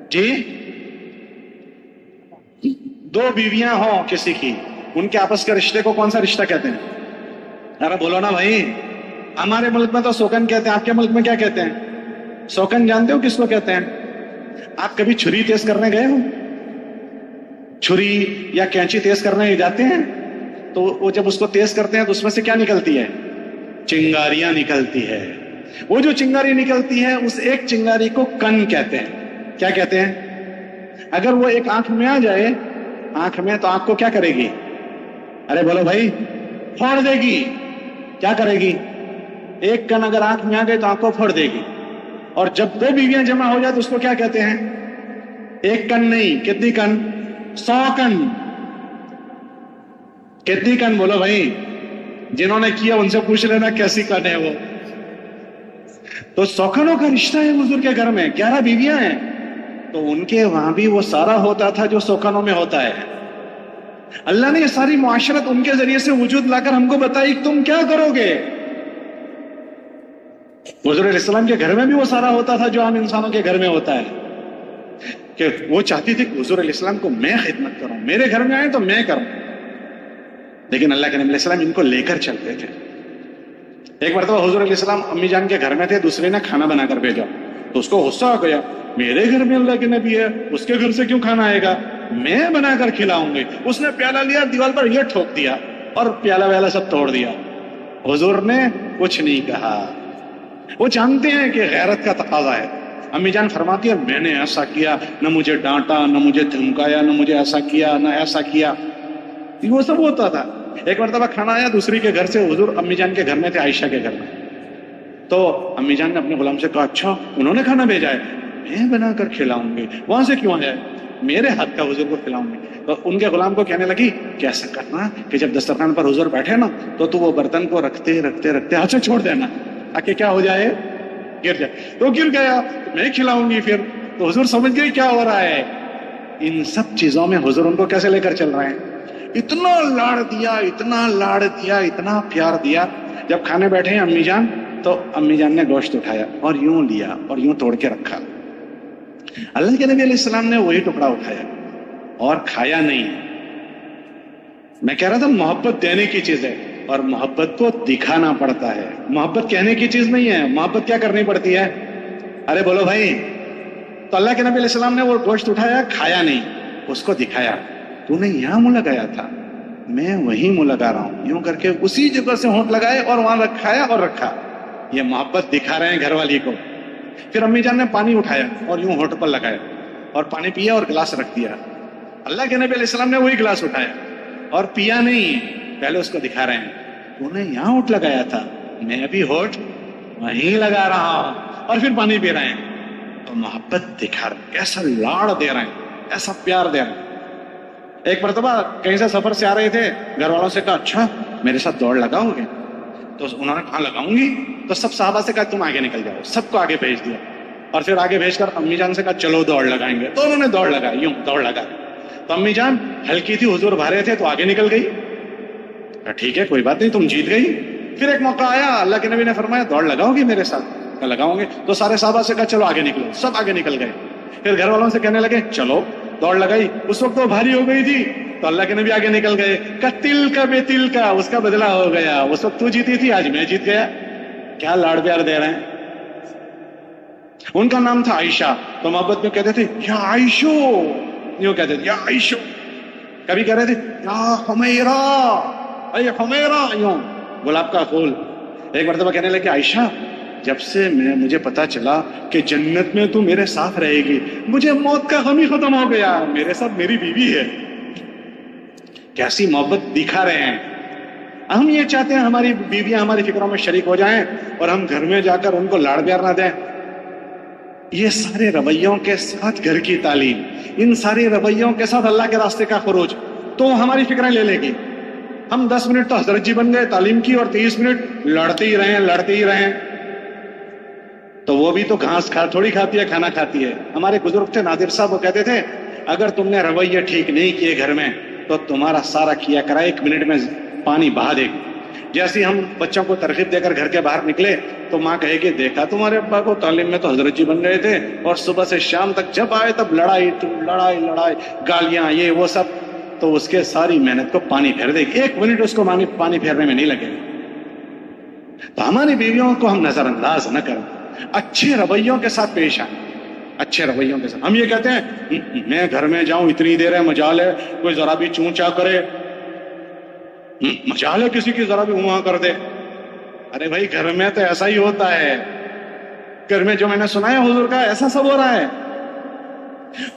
جی؟ دو بیویاں ہوں کسی کی، ان کے آپس کے رشتے کو کون سا رشتہ کہتے ہیں؟ ارے بولو نا بھائی، ہمارے ملک میں تو سوکن کہتے ہیں، آپ کے ملک میں کیا کہتے ہیں؟ سوکن جانتے ہو کس کو کہتے ہیں؟ آپ کبھی چھری تیز کرنے گئے ہو؟ چھری یا کینچی تیز کرنے جاتے ہیں تو وہ جب اس کو تیز کرتے ہیں تو اس میں سے کیا نکلتی ہے؟ چنگاریاں نکلتی ہے۔ وہ جو چنگاری نکلتی ہے اس ایک چنگاری کو کن کہتے ہیں۔ کیا کہتے ہیں؟ اگر وہ ایک آنکھ میں آ جائے، آنکھ میں، تو آنکھ کو کیا کرے گی؟ ارے بولو بھائی، پھوڑ دے گی۔ کیا کرے گی؟ ایک کن اگر آنکھ میں آ گئی تو آنکھ کو پھوڑ دے گی۔ اور جب دو بیویاں جمع ہو جائے تو اس کو کیا کہتے ہیں؟ ایک کن نہیں، کتنی کن؟ 100 کن۔ کتنی کن بولو بھائی؟ جنہوں نے کیا ان سے پوچھ لینا کیسی کن ہے وہ۔ تو سوکنوں کا رشتہ ہے حضور کے گھر میں، 11 بیویاں ہیں، تو ان کے وہاں بھی وہ سارا ہوتا تھا جو سوکنوں میں ہوتا ہے۔ اللہ نے یہ ساری معاشرت ان کے ذریعے سے وجود لا کر ہم کو بتائی کہ تم کیا کرو گے۔ حضور علیہ السلام کے گھر میں بھی وہ سارا ہوتا تھا جو عام انسانوں کے گھر میں ہوتا ہے، کہ وہ چاہتی تھی کہ حضور علیہ السلام کو میں خدمت کروں، میرے گھر میں آئے تو میں کروں۔ لیکن اللہ کے نبی علیہ السلام ان کو لے کر چلتے تھے۔ ایک مرتبہ حضور علیہ السلام امی جان کے گھر میں تھے، دوسرے نے کھانا بنا کر بھیجا تو اس کو غصہ آ گیا، میرے گھر میں اللہ کے نبی ہے، اس کے گھر سے کیوں کھانا آئے گا؟ میں بنا کر کھلاؤں گی۔ اس نے پیالہ لیا، دیوار پر یہ ٹھوک دیا اور پیالہ ویالہ سب توڑ دیا۔ حضور نے کچھ نہیں کہا۔ وہ جانتے ہیں کہ غیرت کا تقاضا ہے۔ امی جان فرماتی ہے میں نے ایسا کیا، نہ مجھے ڈانٹا، نہ مجھے دھمکایا، نہ مجھے ایسا کیا، نہ ایسا کیا۔ وہ سب ہوتا تھا۔ ایک مرتبہ کھانا آیا دوسری کے گھر سے، حضور امی جان کے گھر میں تھے، عائشہ کے گھر میں، تو امی جان نے اپنے غلام سے کہا اچھا انہوں نے کھانا بھیجا ہے، میں بنا کر کھلاؤں گی، وہاں سے کیوں آیا؟ میرے ہاتھ کا حضور کو کھلاؤں گی۔ تو ان کے غلام کو کہنے لگی کہ ایسا کرنا کہ جب دسترخوان پر حضور بیٹھے نا تو وہ برتن کو رکھتے رکھتے رکھتے ہاتھ سے چھوڑ دینا تاکہ کیا ہو جائے؟ گر جائے۔ تو گر گیا، میں کھلاؤں گی پھر۔ تو حضور سمجھ گئے کیا ہو رہا ہے۔ ان سب چیزوں میں حضور ان کو کیسے لے کر چل رہے ہیں؟ اتنا لاڑ دیا، اتنا لاڑ دیا، اتنا پیار دیا۔ جب کھانے بیٹھے ہیں امی جان تو امی جان نے گوشت اٹھایا اور یوں لیا اور یوں توڑ کے رکھا۔ اللہ کے نبی علیہ السلام نے وہی ٹکڑا اٹھایا اور کھایا نہیں۔ میں کہہ رہا تھا محبت دینے کی چیز ہے اور محبت کو دکھانا پڑتا ہے، محبت کہنے کی چیز نہیں ہے۔ محبت کیا کرنی پڑتی ہے؟ ارے بولو بھائی۔ تو اللہ کے نبی علیہ السلام نے وہ گوشت اٹھایا، کھایا نہیں، اس کو دکھایا، تو نے یہاں منہ لگایا تھا، میں وہیں منہ لگا رہا ہوں، یوں کر کے اسی جگہ سے ہونٹ لگائے اور وہاں کھایا اور رکھا۔ یہ محبت دکھا رہے ہیں گھر والی کو۔ پھر امی جان نے پانی اٹھایا اور یوں ہونٹ پر لگایا اور پانی پیا اور گلاس رکھ دیا۔ اللہ کے نبی علیہ السلام نے وہی گلاس اٹھایا اور پیا نہیں، پہلے اس کو دکھا رہے ہیں، تو نے یہاں ہونٹ لگایا تھا، میں ابھی ہونٹ وہیں لگا رہا ہوں، اور پھر پانی پی رہے ہیں۔ تو محبت دکھا رہے ہیں، کیسا لاڑ دے رہے ہیں، ایسا پیار دے رہے ہیں۔ ایک مرتبہ کہیں سے سفر سے آ رہے تھے، گھر والوں سے کہا اچھا میرے ساتھ دوڑ لگاؤ گے؟ تو انہوں نے کہا لگاؤں گی۔ تو سب صحابہ سے کہا تم آگے نکل جاؤ، سب کو آگے بھیج دیا، اور پھر آگے بھیج کر امی جان سے کہا چلو دوڑ لگائیں گے، تو انہوں نے دوڑ لگائی، یوں دوڑ لگا۔ تو امی جان ہلکی تھی، حضور بھارے تھے، تو آگے نکل گئی۔ ٹھیک ہے کوئی بات نہیں، تم جیت گئی۔ پھر ایک موقع آیا، اللہ کے نبی نے فرمایا دوڑ لگاؤ گی میرے ساتھ؟ کہا لگاؤں گے۔ تو سارے صحابہ سے کہا چلو آگے نکلو، سب آگے نکل گئے۔ پھر گھر والوں سے کہنے لگے چلو، دوڑ لگائی، اس وقت وہ بھاری ہو گئی تھی، تو اللہ کے نبی آگے نکل گئے، کہ تل کا بے تل کا، اس کا بدلہ ہو گیا، اس وقت تو جیتی تھی، آج میں جیت گیا۔ کیا لاڑ پیار دے رہے ہیں۔ ان کا نام تھا عائشہ، تو محبت میں کہتے تھے یا عائشو، یوں کہتے تھے یا عائشو۔ کبھی کہہ رہے تھے یا حمیرہ، اے حمیرہ، یوں گلاب کا پھول۔ ایک مرتبہ کہنے لگے عائشہ جب سے مجھے پتا چلا کہ جنت میں تو میرے ساتھ رہے گی، مجھے موت کا غم ہی ختم ہو گیا، میرے ساتھ میری بیوی ہے۔ کیسی محبت دکھا رہے ہیں۔ ہم یہ چاہتے ہیں ہماری بیویاں ہماری فکروں میں شریک ہو جائیں اور ہم گھر میں جا کر ان کو لاڑ پیار نہ دیں۔ یہ سارے رویوں کے ساتھ گھر کی تعلیم، ان سارے رویوں کے ساتھ اللہ کے راستے کا خروج، تو ہماری فکریں لے لے گی۔ ہم 10 منٹ تو حضرت جی بن گئے تعلیم کی، اور 30 منٹ لڑتے ہی رہیں، تو وہ بھی تو گھاس تھوڑی کھاتی ہے، کھانا کھاتی ہے۔ ہمارے بزرگ تھے نادر صاحب، وہ کہتے تھے اگر تم نے رویے ٹھیک نہیں کیے گھر میں تو تمہارا سارا کیا کرا 1 منٹ میں پانی بہا دے گی۔ جیسے ہم بچوں کو ترغیب دے کر گھر کے باہر نکلے تو ماں کہے گی دیکھا تمہارے ابا کو، تعلیم میں تو حضرت جی بن گئے تھے، اور صبح سے شام تک جب آئے تب لڑائی گالیاں یہ وہ سب، تو اس کے ساری محنت کو پانی پھیر دے گی، 1 منٹ اس کو پانی پھیرنے میں نہیں لگے گا۔ تو ہماری بیویوں کو ہم نظر انداز نہ کریں، اچھے رویوں کے ساتھ پیش آئیں، اچھے رویوں کے ساتھ۔ ہم یہ کہتے ہیں میں گھر میں جاؤں اتنی دیر ہے، مجال ہے کوئی ذرا بھی چوں چا کرے، مجال ہے کسی کی ذرا بھی وہاں کر دے۔ ارے بھائی گھر میں تو ایسا ہی ہوتا ہے، گھر میں جو میں نے سنا ہے حضور کا ایسا سب ہو رہا ہے۔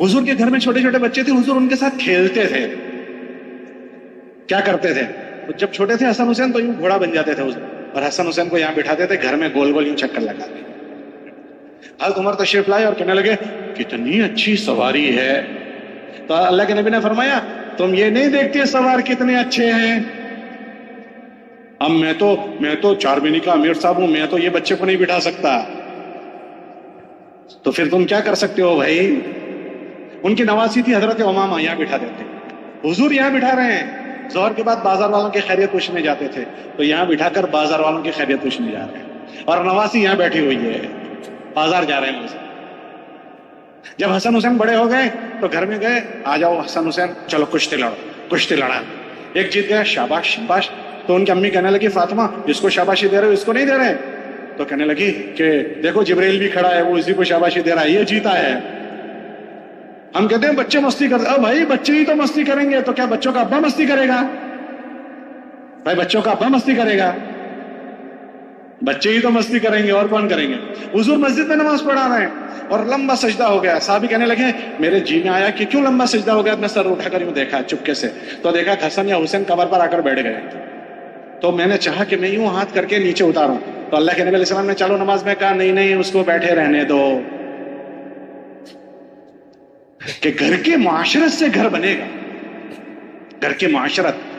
حضور کے گھر میں چھوٹے چھوٹے بچے تھے، حضور ان کے ساتھ کھیلتے تھے، کیا کرتے تھے، جب چھوٹے تھے حسن حسین تو یوں گھوڑا بن جاتے تھے حضور، اور حسن حسین کو یہاں بٹھاتے تھے گھر میں گول گول یوں چکر لگاتے۔ حضرت عمر تشریف لائے اور کہنے لگے کتنی اچھی سواری ہے، تو اللہ کے نبی نے فرمایا تم یہ نہیں دیکھتے سوار کتنے اچھے ہیں، اب میں تو 4 مہینے کا امیر صاحب ہوں، میں تو یہ بچے کو نہیں بٹھا سکتا، تو پھر تم کیا کر سکتے ہو بھائی۔ ان کی نواسی تھی حضرت امامہ، یہاں بٹھا دیتے، حضور یہاں بٹھا رہے ہیں، ظہر کے بعد بازار والوں کی خیریت پوچھنے جاتے تھے تو یہاں بٹھا کر بازار والوں کی خیریت پوچھنے جا رہے ہیں، اور نواسی یہاں بیٹھی ہوئی ہے، بازار جا رہے ہیں۔ جب حسن حسین بڑے ہو گئے تو گھر میں گئے، آ جاؤ حسن حسین چلو کشتی لڑو، کشتی لڑا، ایک جیت گیا، شاباش شاباش، تو ان کی امی کہنے لگی فاطمہ جس کو شاباشی دے رہے ہو اس کو نہیں دے رہے، تو کہنے لگی کہ دیکھو جبریل بھی کھڑا ہے وہ اسی کو شاباشی دے رہا ہے، یہ جیتا ہے۔ ہم کہتے ہیں بچے مستی کرتے، اب بھائی بچے ہی تو مستی کریں گے تو کیا بچوں کا ابا مستی کرے گا؟ بھائی بچوں کا ابا مستی کرے گا؟ بچے ہی تو مستی کریں گے، اور کون کریں گے؟ حضور مسجد میں نماز پڑھا رہے ہیں اور لمبا سجدہ ہو گیا، صحابی کہنے لگے میرے جی میں آیا کہ کیوں لمبا سجدہ ہو گیا، میں سر اٹھا کر یوں دیکھا چپکے سے، تو دیکھا حسن یا حسین قبر پر آ کر بیٹھ گئے، تو میں نے چاہا کہ میں یوں ہاتھ کر کے نیچے اتاروں، تو اللہ کے نبی علیہ السلام نے چلو نماز میں کہا نہیں اس کو بیٹھے رہنے دو، کہ گھر کے معاشرت سے گھر بنے گا، گھر کے معاشرت۔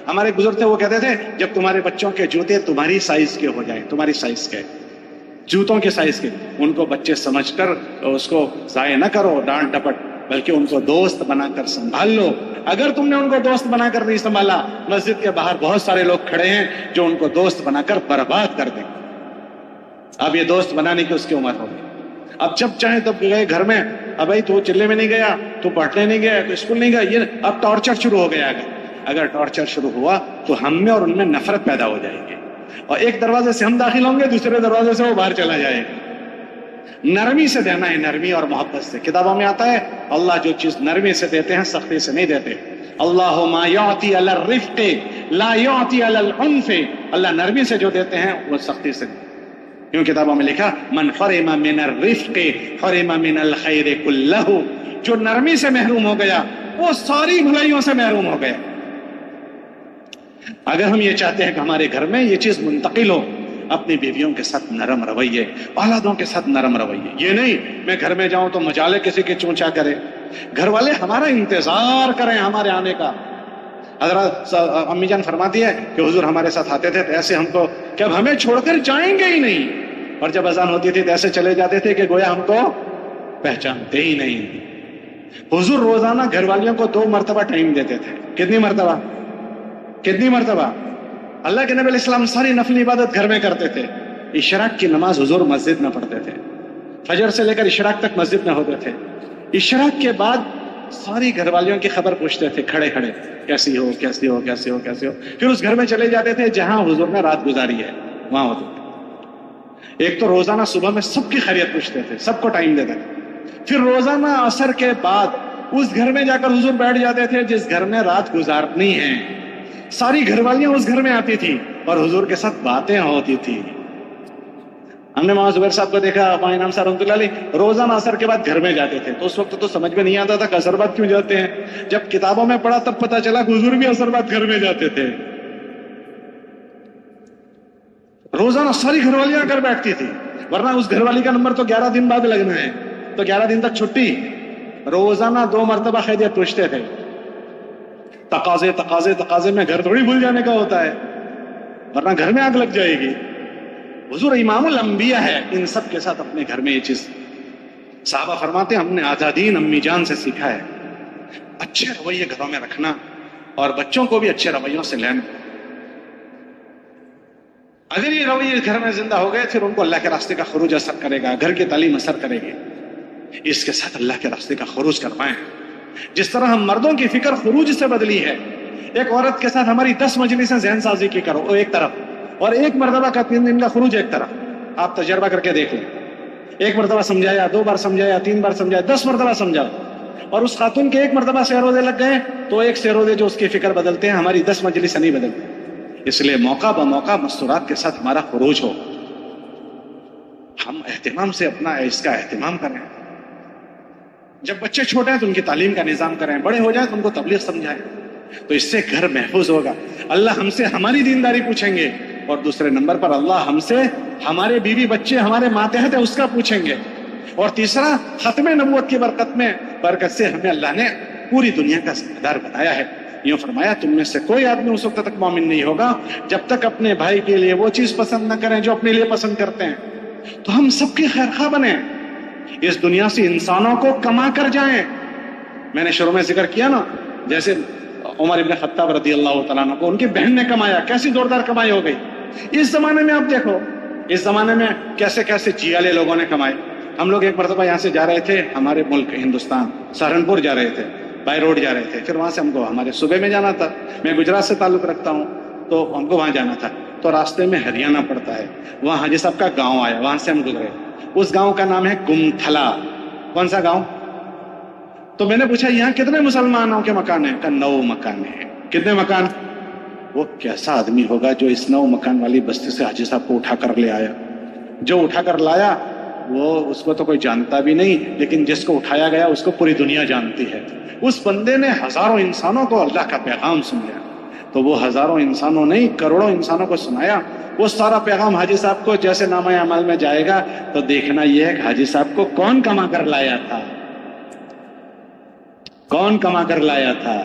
ہمارے بزرگ تھے وہ کہتے تھے جب تمہارے بچوں کے جوتے تمہاری سائز کے ہو جائیں، تمہاری سائز کے جوتوں کے سائز کے، ان کو بچے سمجھ کر اس کو ضائع نہ کرو ڈانٹ ڈپٹ، بلکہ ان کو دوست بنا کر سنبھال لو۔ اگر تم نے ان کو دوست بنا کر نہیں سنبھالا، مسجد کے باہر بہت سارے لوگ کھڑے ہیں جو ان کو دوست بنا کر برباد کر دیں۔ اب یہ دوست بنانے کی اس کی عمر ہوگی، اب جب چاہے تب گئے گھر میں، اب بھائی تو چلے میں نہیں گیا، تو پڑھنے نہیں گیا، تو اسکول نہیں گیا، یہ اب ٹارچر شروع ہو گیا ہے۔ اگر ٹارچر شروع ہوا تو ہم میں اور ان میں نفرت پیدا ہو جائے گی، اور ایک دروازے سے ہم داخل ہوں گے، دوسرے دروازے سے وہ باہر چلا جائے گا۔ نرمی سے دینا ہے، نرمی اور محبت سے۔ کتابوں میں آتا ہے اللہ جو چیز نرمی سے دیتے ہیں سختی سے نہیں دیتے۔ اللہ ما یعطی علی الرفق لا یعطی علی العنف، اللہ نرمی سے جو دیتے ہیں وہ سختی سے نہیں۔ کیوں کتابوں میں لکھا من حرم من الرفق حرم من الخیر کلہ، جو نرمی سے محروم ہو گیا وہ ساری بھلائیوں سے محروم ہو گیا۔ اگر ہم یہ چاہتے ہیں کہ ہمارے گھر میں یہ چیز منتقل ہو، اپنی بیویوں کے ساتھ نرم رویے، اولادوں کے ساتھ نرم رویے، یہ نہیں میں گھر میں جاؤں تو مجالے کسی کے چونچا کرے، گھر والے ہمارا انتظار کریں ہمارے آنے کا۔ حضرت امی جان فرماتی ہے کہ حضور ہمارے ساتھ آتے تھے تو ایسے ہم کو کہ اب ہمیں چھوڑ کر جائیں گے ہی نہیں، اور جب اذان ہوتی تھی تو ایسے چلے جاتے تھے کہ گویا ہم کو پہچانتے ہی نہیں۔ حضور روزانہ گھر والیوں کو 2 مرتبہ ٹائم دیتے تھے۔ کتنی مرتبہ؟ اللہ کے نبی علیہ السلام ساری نفلی عبادت گھر میں کرتے تھے۔ اشراق کی نماز حضور مسجد میں پڑھتے تھے، فجر سے لے کر اشراق تک مسجد میں ہوتے تھے۔ اشراق کے بعد ساری گھر والیوں کی خبر پوچھتے تھے کھڑے کھڑے، کیسی ہو کیسی ہو کیسی ہو کیسی ہو، پھر اس گھر میں چلے جاتے تھے جہاں حضور نے رات گزاری ہے، وہاں ہوتے تھے۔ ایک تو روزانہ صبح میں سب کی خیریت پوچھتے تھے، سب کو ٹائم دیتے تھے، پھر روزانہ عصر کے بعد اس گھر میں جا کر حضور بیٹھ جاتے تھے جس گھر میں رات گزارنی ہے، ساری گھر والیاں اس گھر میں آتی تھی اور حضور کے ساتھ باتیں ہوتی تھی۔ ہم نے وہاں زبیر صاحب کو دیکھا، وہاں انعام صاحب رحمۃ اللہ علیہ روزانہ عصر کے بعد گھر میں جاتے تھے، تو اس وقت تو سمجھ میں نہیں آتا تھا کہ عصر بعد کیوں جاتے ہیں، جب کتابوں میں پڑھا تب پتا چلا کہ حضور بھی عصر بعد گھر میں جاتے تھے۔ روزانہ ساری گھر والیاں کر بیٹھتی تھی، ورنہ اس گھر والی کا نمبر تو 11 دن بعد لگنا ہے، تو 11 دن تک چھٹی۔ روزانہ 2 مرتبہ خیریت پوچھتے تھے۔ تقاضے تقاضے تقاضے میں گھر تھوڑی بھول جانے کا ہوتا ہے، ورنہ گھر میں آگ لگ جائے گی۔ حضور امام الانبیاء ہے، ان سب کے ساتھ اپنے گھر میں یہ چیز، صحابہ فرماتے ہیں ہم نے آزادین امی جان سے سیکھا ہے اچھے رویے گھروں میں رکھنا، اور بچوں کو بھی اچھے رویوں سے لینا۔ اگر یہ رویے گھر میں زندہ ہو گئے، پھر ان کو اللہ کے راستے کا خروج اثر کرے گا، گھر کی تعلیم اثر کرے گی۔ اس کے ساتھ اللہ کے راستے کا خروج کروائیں۔ جس طرح ہم مردوں کی فکر خروج سے بدلی ہے، ایک عورت کے ساتھ ہماری 10 مجلسیں ذہن سازی کی کرو ایک طرف، اور ایک مرتبہ کا 3 دن کا خروج ایک طرف۔ آپ تجربہ کر کے دیکھ لیں، ایک مرتبہ سمجھایا، 2 بار سمجھایا، 3 بار سمجھایا، 10 مرتبہ سمجھا، اور اس خاتون کے ایک مرتبہ سے روزے لگ گئے تو ایک سے روزے جو اس کی فکر بدلتے ہیں، ہماری 10 مجلسیں نہیں بدلتی۔ اس لیے موقع بموقع مستورات کے ساتھ ہمارا خروج ہو، ہم اہتمام سے اپنا اس کا اہتمام کریں۔ جب بچے چھوٹے ہیں تو ان کی تعلیم کا نظام کریں، بڑے ہو جائیں تو ان کو تبلیغ سمجھائیں، تو اس سے گھر محفوظ ہوگا۔ اللہ ہم سے ہماری دینداری پوچھیں گے، اور دوسرے نمبر پر اللہ ہم سے ہمارے بیوی بچے ہمارے ماتحت ہے اس کا پوچھیں گے، اور تیسرا ختم نبوت کی برکت سے ہمیں اللہ نے پوری دنیا کا ذمہ دار بنایا ہے۔ یوں فرمایا تم میں سے کوئی آدمی اس وقت تک مومن نہیں ہوگا جب تک اپنے بھائی کے لیے وہ چیز پسند نہ کریں جو اپنے لیے پسند کرتے ہیں۔ تو ہم سب کی خیر خواہ بنیں، اس دنیا سے انسانوں کو کما کر جائیں۔ میں نے شروع میں ذکر کیا نا، جیسے عمر ابن خطاب رضی اللہ تعالیٰ عنہ کو ان کی بہن نے کمایا، کیسی زوردار کمائی ہو گئی۔ اس زمانے میں آپ دیکھو، اس زمانے میں کیسے کیسے جیالے لوگوں نے کمائے۔ ہم لوگ ایک مرتبہ یہاں سے جا رہے تھے، ہمارے ملک ہندوستان سہارنپور جا رہے تھے، بائی روڈ جا رہے تھے، پھر وہاں سے ہم کو ہمارے صوبے میں جانا تھا، میں گجرات سے تعلق رکھتا ہوں تو ہم کو وہاں جانا تھا، تو راستے میں ہریانہ پڑتا ہے، وہاں حاجی صاحب کا گاؤں آیا، وہاں سے ہم گزرے، اس گاؤں کا نام ہے گمتھلا۔ کون سا گاؤں؟ تو میں نے پوچھا یہاں کتنے مسلمانوں کے مکان ہیں؟ کہ 9 مکان ہیں۔ کتنے مکان؟ وہ کیسا آدمی ہوگا جو اس 9 مکان والی بستی سے حاجی صاحب کو اٹھا کر لے آیا؟ جو اٹھا کر لایا وہ اس کو تو کوئی جانتا بھی نہیں، لیکن جس کو اٹھایا گیا اس کو پوری دنیا جانتی ہے۔ اس بندے نے ہزاروں انسانوں کو اللہ کا پیغام سنایا، تو وہ ہزاروں انسانوں نہیں کروڑوں انسانوں کو سنایا۔ وہ سارا پیغام حاجی صاحب کو جیسے نامہ اعمال میں جائے گا تو دیکھنا یہ ہے کہ حاجی صاحب کو کون کما کر لایا تھا، کون کما کر لایا تھا۔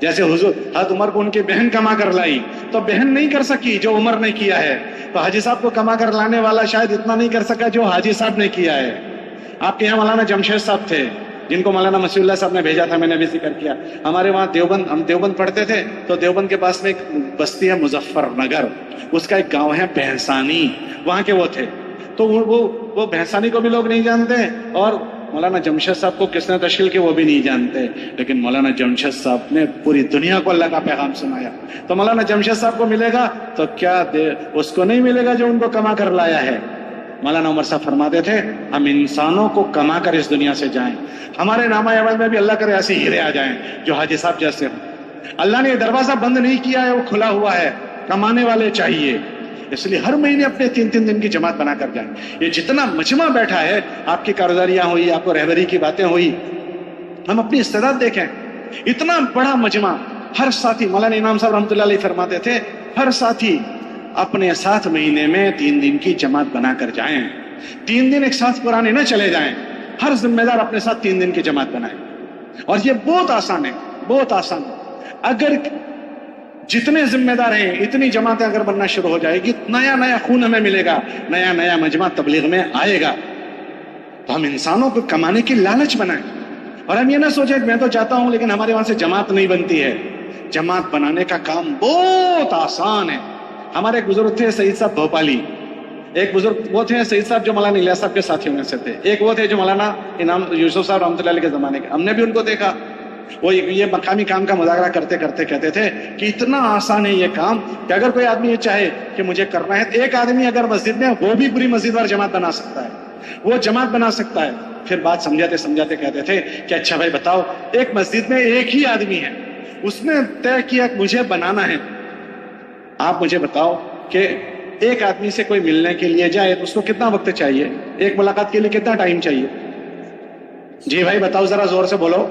جیسے حضور حضرت عمر کو ان کی بہن کما کر لائی، تو بہن نہیں کر سکی جو عمر نے کیا ہے، تو حاجی صاحب کو کما کر لانے والا شاید اتنا نہیں کر سکا جو حاجی صاحب نے کیا ہے۔ آپ کے یہاں مولانا جمشید صاحب تھے جن کو مولانا مسیح اللہ صاحب نے بھیجا تھا، میں نے بھی ذکر کیا۔ ہمارے وہاں دیوبند، ہم دیوبند پڑھتے تھے، تو دیوبند کے پاس میں ایک بستی ہے مظفر نگر، اس کا ایک گاؤں ہے بھینسانی، وہاں کے وہ تھے۔ تو وہ بھینسانی کو بھی لوگ نہیں جانتے، اور مولانا جمشید صاحب کو کس نے تشکیل کی وہ بھی نہیں جانتے، لیکن مولانا جمشید صاحب نے پوری دنیا کو اللہ کا پیغام سنایا۔ تو مولانا جمشید صاحب کو ملے گا تو کیا اس کو نہیں ملے گا جو ان کو کما کر لایا ہے۔ مولانا عمر صاحب فرماتے تھے ہم انسانوں کو کما کر اس دنیا سے جائیں، ہمارے نامہ اعمال میں بھی اللہ کرے ایسے ہیرے آ جائیں جو حاجی صاحب جیسے ہوں۔ اللہ نے یہ دروازہ بند نہیں کیا ہے، وہ کھلا ہوا ہے، کمانے والے چاہیے، اس لیے ہر مہینے اپنے 3 دن کی جماعت بنا کر جائیں۔ یہ جتنا مجمع بیٹھا ہے، آپ کی کارگزاریاں ہوئی، آپ کو رہبری کی باتیں ہوئی، ہم اپنی استعداد دیکھیں، اتنا بڑا مجمع، ہر ساتھی، مولانا امام صاحب رحمۃ اللہ علیہ فرماتے تھے ہر ساتھی اپنے ساتھ مہینے میں 3 دن کی جماعت بنا کر جائیں، 3 دن ایک ساتھ پرانے نہ چلے جائیں، ہر ذمہ دار اپنے ساتھ 3 دن کی جماعت بنائیں۔ اور یہ بہت آسان ہے، بہت آسان ہے۔ اگر جتنے ذمہ دار ہیں اتنی جماعتیں اگر بننا شروع ہو جائے گی، نیا نیا خون ہمیں ملے گا، نیا نیا مجمع تبلیغ میں آئے گا، تو ہم انسانوں کو کمانے کی لالچ بنائیں۔ اور ہم یہ نہ سوچیں کہ میں تو چاہتا ہوں لیکن ہمارے وہاں سے جماعت نہیں بنتی ہے۔ جماعت بنانے کا کام بہت آسان ہے۔ ہمارے ایک بزرگ تھے سعید صاحب بھوپالی، ایک بزرگ وہ تھے سعید صاحب جو مولانا الیاس صاحب کے ساتھیوں میں سے تھے، ایک وہ تھے جو مولانا انعام یوسف صاحب رحمۃ اللہ علیہ کے زمانے کے، ہم نے بھی ان کو دیکھا، وہ یہ مقامی کام کا مذاکرہ کرتے کرتے کہتے تھے کہ اتنا آسان ہے یہ کام کہ اگر کوئی آدمی یہ چاہے کہ مجھے کرنا ہے، ایک آدمی اگر مسجد میں وہ بھی پوری مسجد وار جماعت بنا سکتا ہے، وہ جماعت بنا سکتا ہے۔ پھر بات سمجھاتے سمجھاتے کہتے تھے کہ اچھا بھائی بتاؤ، ایک مسجد میں ایک ہی آدمی ہے، اس نے طے کیا کہ مجھے بنانا ہے، آپ مجھے بتاؤ کہ ایک آدمی سے کوئی ملنے کے لیے جائے تو اس کو کتنا وقت چاہیے؟ ایک ملاقات کے لیے کتنا ٹائم چاہیے؟ جی بھائی بتاؤ ذرا زور سے بولو.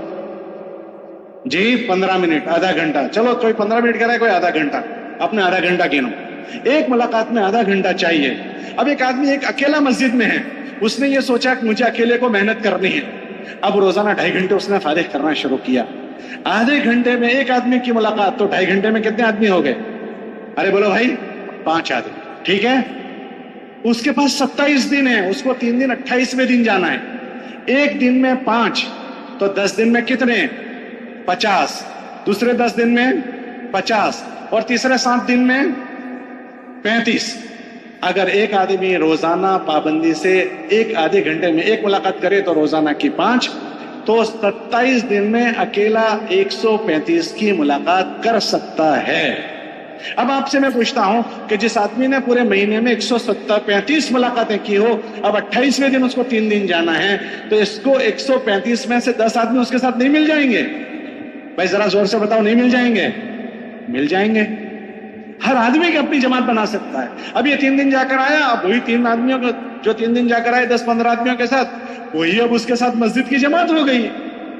جی 15 منٹ، آدھا گھنٹہ. چلو کوئی 15 منٹ کرے کوئی آدھا گھنٹہ، اپنے آدھا گھنٹہ گنو. ایک ملاقات میں آدھا گھنٹہ چاہیے. اب ایک آدمی ایک اکیلا مسجد میں ہے، اس نے یہ سوچا کہ مجھے اکیلے کو محنت کرنی ہے. اب روزانہ 2.5 گھنٹے اس نے فارغ کرنا شروع کیا. آدھے گھنٹے میں ایک آدمی کی ملاقات، تو 2.5 گھنٹے میں کتنے آدمی ہو گئے؟ ارے بولو بھائی 5 آدمی. ٹھیک ہے. اس کے پاس 27 دن ہے، اس کو 3 دن 28ویں دن جانا ہے. ایک دن میں 5 تو 10 دن میں کتنے؟ 50. دوسرے 10 دن میں 50 اور تیسرے 7 دن میں 35. اگر ایک آدمی روزانہ پابندی سے ایک آدھے گھنٹے میں ایک ملاقات کرے تو روزانہ کی 5، تو 27 دن میں اکیلا 135 کی ملاقات کر سکتا ہے. اب آپ سے میں پوچھتا ہوں کہ جس آدمی نے پورے مہینے میں 135 ملاقاتیں کی ہو، اب 28ویں دن اس کو 3 دن جانا ہے، تو اس کو 135 میں سے 10 آدمی اس کے ساتھ نہیں مل جائیں گے؟ بھائی ذرا زور سے بتاؤ، نہیں مل جائیں گے؟ مل جائیں گے. ہر آدمی کی اپنی جماعت بنا سکتا ہے. اب یہ 3 دن جا کر آیا، اب وہی 3 آدمیوں کو جو 3 دن جا کر آئے 10-15 آدمیوں کے ساتھ، وہی اب اس کے ساتھ مسجد کی جماعت ہو گئی.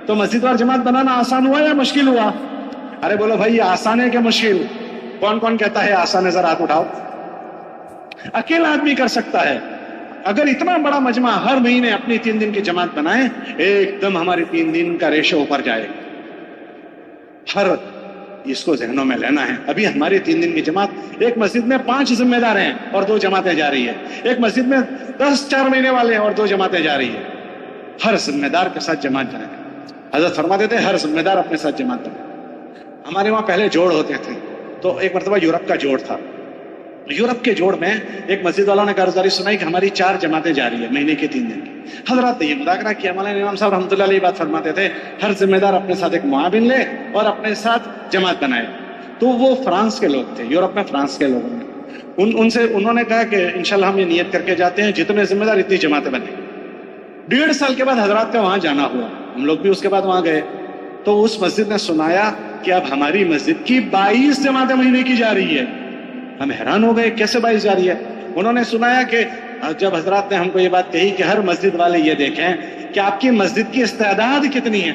تو مسجد اور جماعت بنانا آسان ہوا یا مشکل ہوا؟ ارے بولو بھائی آسان ہے کہ مشکل؟ کون کون کہتا ہے آسان ہے؟ ذرا ہاتھ اٹھاؤ. اکیلا آدمی کر سکتا ہے. اگر اتنا بڑا مجمع ہر مہینے اپنی 3 دن کی جماعت بنائے، ایک دم ہماری 3 دن کا ریشو اوپر جائے. ہر اس کو ذہنوں میں لینا ہے. ابھی ہماری 3 دن کی جماعت، ایک مسجد میں 5 ذمہ دار ہیں اور 2 جماعتیں جا رہی ہے. ایک مسجد میں 10 4 مہینے والے ہیں اور 2 جماعتیں جا رہی ہے. ہر ذمہ دار کے ساتھ جماعت جائے. حضرت فرماتے تھے ہر ذمہ دار اپنے ساتھ جماعت بنائے. ہمارے وہاں پہلے جوڑ ہوتے تھے، تو ایک مرتبہ یورپ کا جوڑ تھا. یورپ کے جوڑ میں ایک مسجد والوں نے کارگزاری سنائی کہ ہماری 4 جماعتیں جاری ہے مہینے کے 3 دن کی. حضرات نے یہ مذاکرہ کیا. مولانا امام صاحب رحمۃ اللہ علیہ بات فرماتے تھے ہر ذمہ دار اپنے ساتھ ایک معاون لے اور اپنے ساتھ جماعت بنائے. تو وہ فرانس کے لوگ تھے، یورپ میں فرانس کے لوگوں نے ان سے انہوں نے کہا کہ انشاءاللہ ہم یہ نیت کر کے جاتے ہیں جتنے ذمہ دار اتنی جماعتیں بنیں. 1.5 سال کے بعد حضرات کا وہاں جانا ہوا، ہم لوگ بھی اس کے بعد وہاں گئے. تو اس مسجد نے سنایا کہ اب ہماری مسجد کی 22 جماعتیں مہینے کی جا رہی ہے. ہم حیران ہو گئے کیسے 22 جا رہی ہے. انہوں نے سنایا کہ جب حضرات نے ہم کو یہ بات کہی کہ ہر مسجد والے یہ دیکھیں کہ آپ کی مسجد کی استعداد کتنی ہے،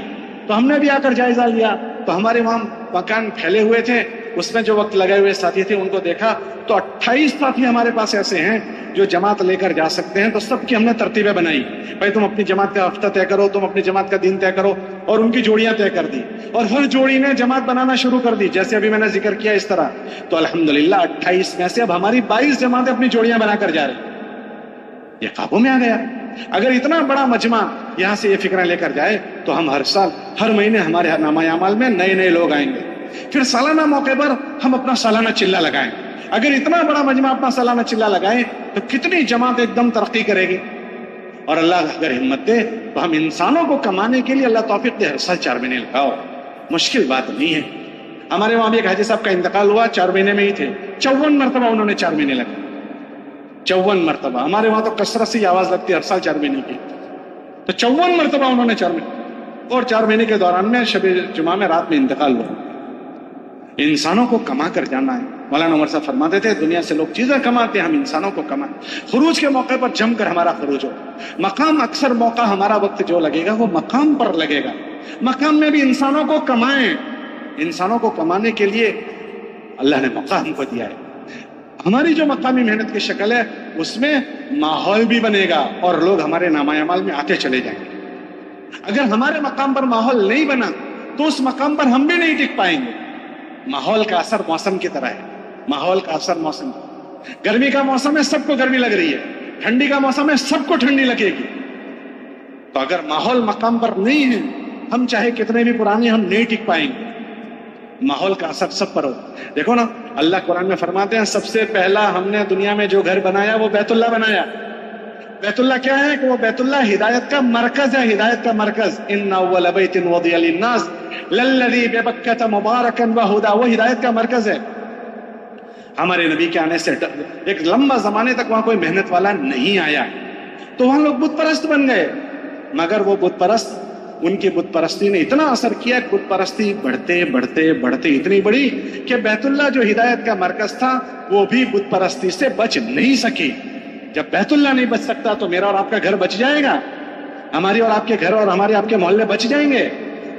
تو ہم نے بھی آ کر جائزہ لیا. تو ہمارے وہاں مکان پھیلے ہوئے تھے، اس میں جو وقت لگائے ہوئے ساتھی تھے ان کو دیکھا تو 28 ساتھی ہمارے پاس ایسے ہیں جو جماعت لے کر جا سکتے ہیں. تو سب کی ہم نے ترتیبیں بنائی. بھائی تم اپنی جماعت کا ہفتہ طے کرو، تم اپنی جماعت کا دن طے کرو، اور ان کی جوڑیاں طے کر دی. اور ہر جوڑی نے جماعت بنانا شروع کر دی جیسے ابھی میں نے ذکر کیا اس طرح. تو الحمدللہ 28 میں سے اب ہماری 22 جماعتیں اپنی جوڑیاں بنا کر جا رہی. یہ قابو میں آ گیا. اگر اتنا بڑا مجمع یہاں سے یہ فکریں لے کر جائے تو ہم ہر سال ہر مہینے ہمارے نامہ اعمال میں نئے نئے لوگ آئیں گے. پھر سالانہ موقع پر ہم اپنا سالانہ چلہ لگائیں. اگر اتنا بڑا مجمع اپنا سالانہ چلہ لگائیں تو کتنی جماعت ایک دم ترقی کرے گی. اور اللہ اگر ہمت دے تو ہم انسانوں کو کمانے کے لیے اللہ توفیق دے ہر سال 4 مہینے لگاؤ. مشکل بات نہیں ہے. ہمارے وہاں بھی ایک حاجی صاحب کا انتقال ہوا، 4 مہینے میں ہی تھے. 54 مرتبہ انہوں نے 4 مہینے لگائے. 54 مرتبہ. ہمارے وہاں تو کثرت سے آواز لگتی ہے ہر سال 4 مہینے کی. تو 54 مرتبہ انہوں نے 4 مہینے، اور 4 مہینے کے دوران میں شب جمعہ میں رات میں انتقال ہوا. انسانوں کو کما کر جانا ہے. مولانا عمر صاحب فرماتے تھے دنیا سے لوگ چیزیں کماتے ہیں، ہم انسانوں کو کمائیں. خروج کے موقع پر جم کر ہمارا خروج ہو. مقام اکثر موقع ہمارا وقت جو لگے گا وہ مقام پر لگے گا. مقام میں بھی انسانوں کو کمائیں. انسانوں کو کمانے کے لیے اللہ نے موقع ہم کو دیا ہے. ہماری جو مقامی محنت کی شکل ہے اس میں ماحول بھی بنے گا اور لوگ ہمارے نامہ اعمال میں آتے چلے جائیں گے. اگر ہمارے مقام پر ماحول نہیں بنا تو اس مقام پر ہم بھی نہیں ٹک پائیں گے. ماحول کا اثر موسم کی طرح ہے. ماحول کا اثر موسم، گرمی کا موسم ہے سب کو گرمی لگ رہی ہے، ٹھنڈی کا موسم ہے سب کو ٹھنڈی لگے گی. تو اگر ماحول مقام پر نہیں ہے ہم چاہے کتنے بھی پرانے ہم نہیں ٹک پائیں گے. ماحول کا اثر سب پر ہو. دیکھو نا اللہ قرآن میں فرماتے ہیں سب سے پہلا ہم نے دنیا میں جو گھر بنایا وہ بیت اللہ بنایا. بیت اللہ کیا ہے کہ وہ بیت اللہ ہدایت کا مرکز ہے. ہدایت کا مرکز ان اول بیت وضع للناس للذی ببکۃ مبارکا وہدی، وہ ہدایت کا مرکز ہے. ہمارے نبی کے آنے سے ایک لمبا زمانے تک وہاں کوئی محنت والا نہیں آیا تو وہاں لوگ بت پرست بن گئے. مگر وہ بت پرست ان کی بت پرستی نے اتنا اثر کیا کہ بت پرستی بڑھتے بڑھتے بڑھتے اتنی بڑی کہ بیت اللہ جو ہدایت کا مرکز تھا وہ بھی بت پرستی سے بچ نہیں سکی. جب بیت اللہ نہیں بچ سکتا تو میرا اور آپ کا گھر بچ جائے گا, ہماری اور آپ کے گھر اور ہمارے آپ کے محلے بچ جائیں گے.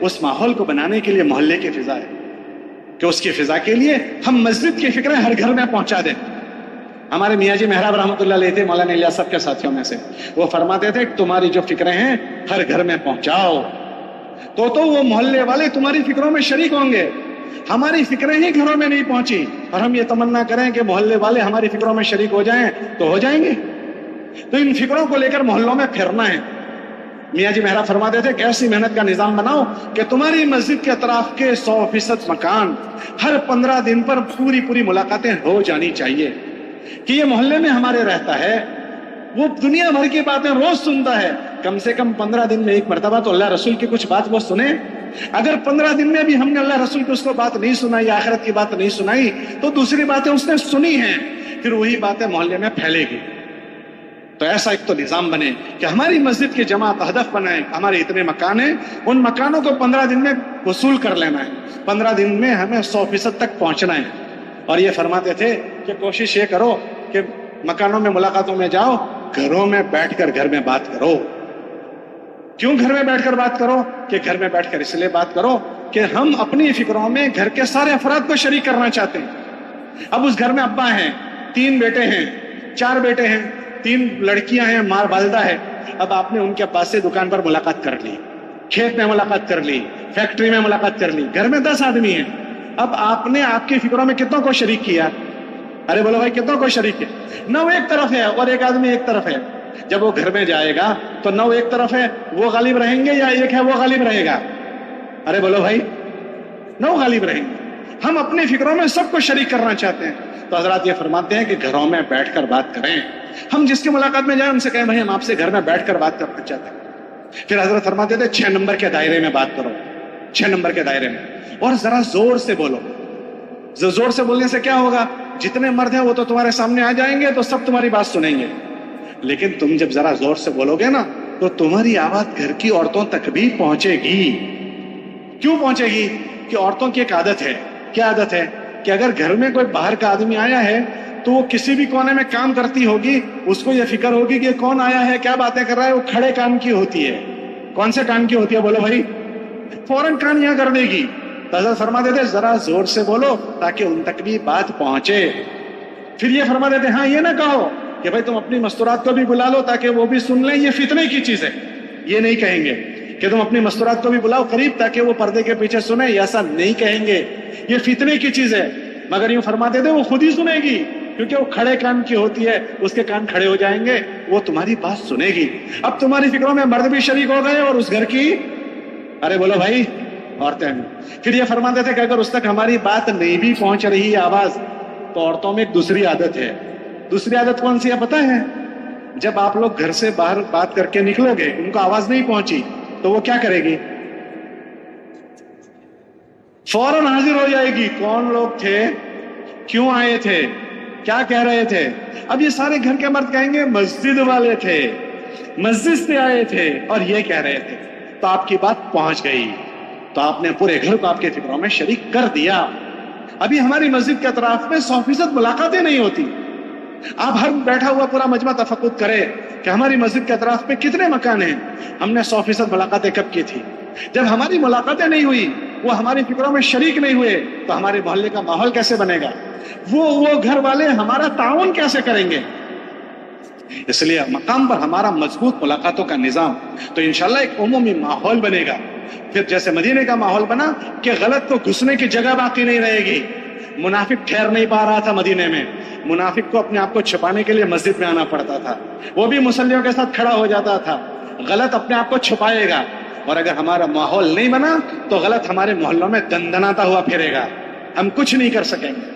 اس ماحول کو بنانے کے لیے محلے کی فضا ہے کہ اس کی فضا کے لیے ہم مسجد کی فکریں ہر گھر میں پہنچا دیں. ہمارے میاں جی محراب رحمۃ اللہ علیہ تھے, مولانا الیاس صاحب کے ساتھیوں میں سے, وہ فرماتے تھے کہ تمہاری جو فکریں ہیں ہر گھر میں پہنچاؤ تو وہ محلے والے تمہاری فکروں میں شریک ہوں گے. ہماری فکریں ہی گھروں میں نہیں پہنچی اور ہم یہ تمنا کریں کہ محلے والے ہماری فکروں میں شریک ہو جائیں تو ہو جائیں گے. تو ان فکروں کو لے کر محلوں میں پھرنا ہے. میاں جی محراب فرماتے تھے کہ ایسی محنت کا نظام بناؤ کہ تمہاری مسجد کے اطراف کے 100% مکان ہر 15 دن پر پوری ملاقاتیں ہو جانی چاہیے کہ یہ محلے میں ہمارے رہتا ہے, وہ دنیا بھر کی باتیں روز سنتا ہے, کم سے کم 15 دن میں ایک مرتبہ تو اللہ رسول کی کچھ بات وہ سنے. اگر 15 دن میں بھی ہم نے اللہ رسول کی اس کو بات نہیں سنائی, آخرت کی بات نہیں سنائی, تو دوسری باتیں اس نے سنی ہیں, پھر وہی باتیں محلے میں پھیلے گی. تو ایسا ایک تو نظام بنے کہ ہماری مسجد کی جماعت ہدف بنائے, ہمارے اتنے مکان ہیں, ان مکانوں کو 15 دن میں وصول کر لینا ہے, 15 دن میں ہمیں 100% تک پہنچنا ہے. اور یہ فرماتے تھے کہ کوشش یہ کرو کہ مکانوں میں ملاقاتوں میں جاؤ, گھروں میں بیٹھ کر گھر میں بات کرو. کیوں گھر میں بیٹھ کر بات کرو؟ کہ گھر میں بیٹھ کر اس لیے بات کرو کہ ہم اپنی فکروں میں گھر کے سارے افراد کو شریک کرنا چاہتے ہیں. اب اس گھر میں ابا ہیں, 3 بیٹے ہیں, 4 بیٹے ہیں, 3 لڑکیاں ہیں, ماں والدہ ہے. اب آپ نے ان کے پاس سے دکان پر ملاقات کر لی, کھیت میں ملاقات کر لی, فیکٹری میں ملاقات کر لی, گھر میں 10 آدمی ہیں. اب آپ نے آپ کی فکروں میں کتنوں کو شریک کیا؟ ارے بولو بھائی, کتنوں کو شریک کیا؟ 9 ایک طرف ہے اور ایک آدمی ایک طرف ہے. جب وہ گھر میں جائے گا تو 9 ایک طرف ہے, وہ غالب رہیں گے یا ایک ہے وہ غالب رہے گا؟ ارے بولو بھائی, 9 غالب رہیں گے. ہم اپنی فکروں میں سب کو شریک کرنا چاہتے ہیں. تو حضرات یہ فرماتے ہیں کہ گھروں میں بیٹھ کر بات کریں. ہم جس کی ملاقات میں جائیں ان سے کہیں بھائی ہم آپ سے گھر میں بیٹھ کر بات کرنا چاہتے ہیں. پھر حضرت فرماتے تھے 6 نمبر کے دائرے میں بات کرو, 6 نمبر کے دائرے میں, اور ذرا زور سے بولو. زور سے بولنے سے کیا ہوگا؟ جتنے مرد ہیں وہ تو تمہارے سامنے آ جائیں گے تو سب تمہاری بات سنیں گے. لیکن تم جب ذرا زور سے بولو گے نا تو تمہاری آواز گھر کی عورتوں تک بھی پہنچے گی. کیوں پہنچے گی؟ کہ عورتوں کی ایک عادت ہے. کیا عادت ہے؟ کہ اگر گھر میں کوئی باہر کا آدمی آیا ہے تو وہ کسی بھی کونے میں کام کرتی ہوگی, اس کو یہ فکر ہوگی کہ کون آیا ہے, کیا باتیں کر رہا ہے. وہ کھڑے کام کی ہوتی ہے. کون سے کام کی ہوتی ہے بولو بھائی؟ فوراً کام یہاں کر دے گی. حضرت فرماتے تھے ذرا زور سے بولو تاکہ ان تک بھی بات پہنچے. پھر یہ فرما دیتے ہاں یہ نہ کہو کہ بھائی تم اپنی مستورات کو بھی بلا لو تاکہ وہ بھی سن لیں, یہ فتنے کی چیز ہے. یہ نہیں کہیں گے کہ تم اپنی مستورات کو بھی بلاؤ قریب تاکہ وہ پردے کے پیچھے سنیں, ایسا نہیں کہیں گے, یہ فتنے کی چیز ہے. مگر یوں فرماتے تھے وہ خود ہی سنے گی کیونکہ وہ کھڑے کان کی ہوتی ہے, اس کے کان کھڑے ہو جائیں گے, وہ تمہاری بات سنے گی. اب تمہاری فکروں میں مرد بھی شریک ہو گئے اور اس گھر کی, ارے بولو بھائی, عورتیں ہیں. پھر یہ فرماتے تھے کہ اگر اس تک ہماری بات نہیں بھی پہنچ رہی آواز تو عورتوں میں ایک دوسری عادت ہے. دوسری عادت کون سی ہے پتہ ہے؟ جب آپ لوگ گھر سے باہر بات کر کے نکلو گے, ان کو آواز نہیں پہنچی تو وہ کیا کرے گی؟ فوراً حاضر ہو جائے گی. کون لوگ تھے, کیوں آئے تھے, کیا کہہ رہے تھے؟ اب یہ سارے گھر کے مرد کہیں گے مسجد والے تھے, مسجد سے آئے تھے اور یہ کہہ رہے تھے. تو آپ کی بات پہنچ گئی, تو آپ نے پورے گھر کو آپ کے فکروں میں شریک کر دیا. ابھی ہماری مسجد کے اطراف میں 100% ملاقاتیں نہیں ہوتی. آپ ہر بیٹھا ہوا پورا مجمع تفقد کرے کہ ہماری مسجد کے اطراف میں کتنے مکان ہیں, ہم نے 100% ملاقاتیں کب کی تھی. جب ہماری ملاقاتیں نہیں ہوئی, وہ ہماری فکروں میں شریک نہیں ہوئے, تو ہمارے محلے کا ماحول کیسے بنے گا؟ وہ گھر والے ہمارا تعاون کیسے کریں گے؟ اس لیے مقام پر ہمارا مضبوط ملاقاتوں کا نظام, تو انشاءاللہ ایک عمومی ماحول بنے گا. پھر جیسے مدینے کا ماحول بنا کہ غلط کو گھسنے کی جگہ باقی نہیں رہے گی. منافق ٹھہر نہیں پا رہا تھا مدینے میں, منافق کو اپنے آپ کو چھپانے کے لیے مسجد میں آنا پڑتا تھا. وہ بھی مصلیوں کے ساتھ کھڑا ہو جاتا تھا. غلط اپنے آپ کو چھپائے گا, اور اگر ہمارا ماحول نہیں بنا تو غلط ہمارے محلوں میں دندناتا ہوا پھرے گا, ہم کچھ نہیں کر سکیں گے.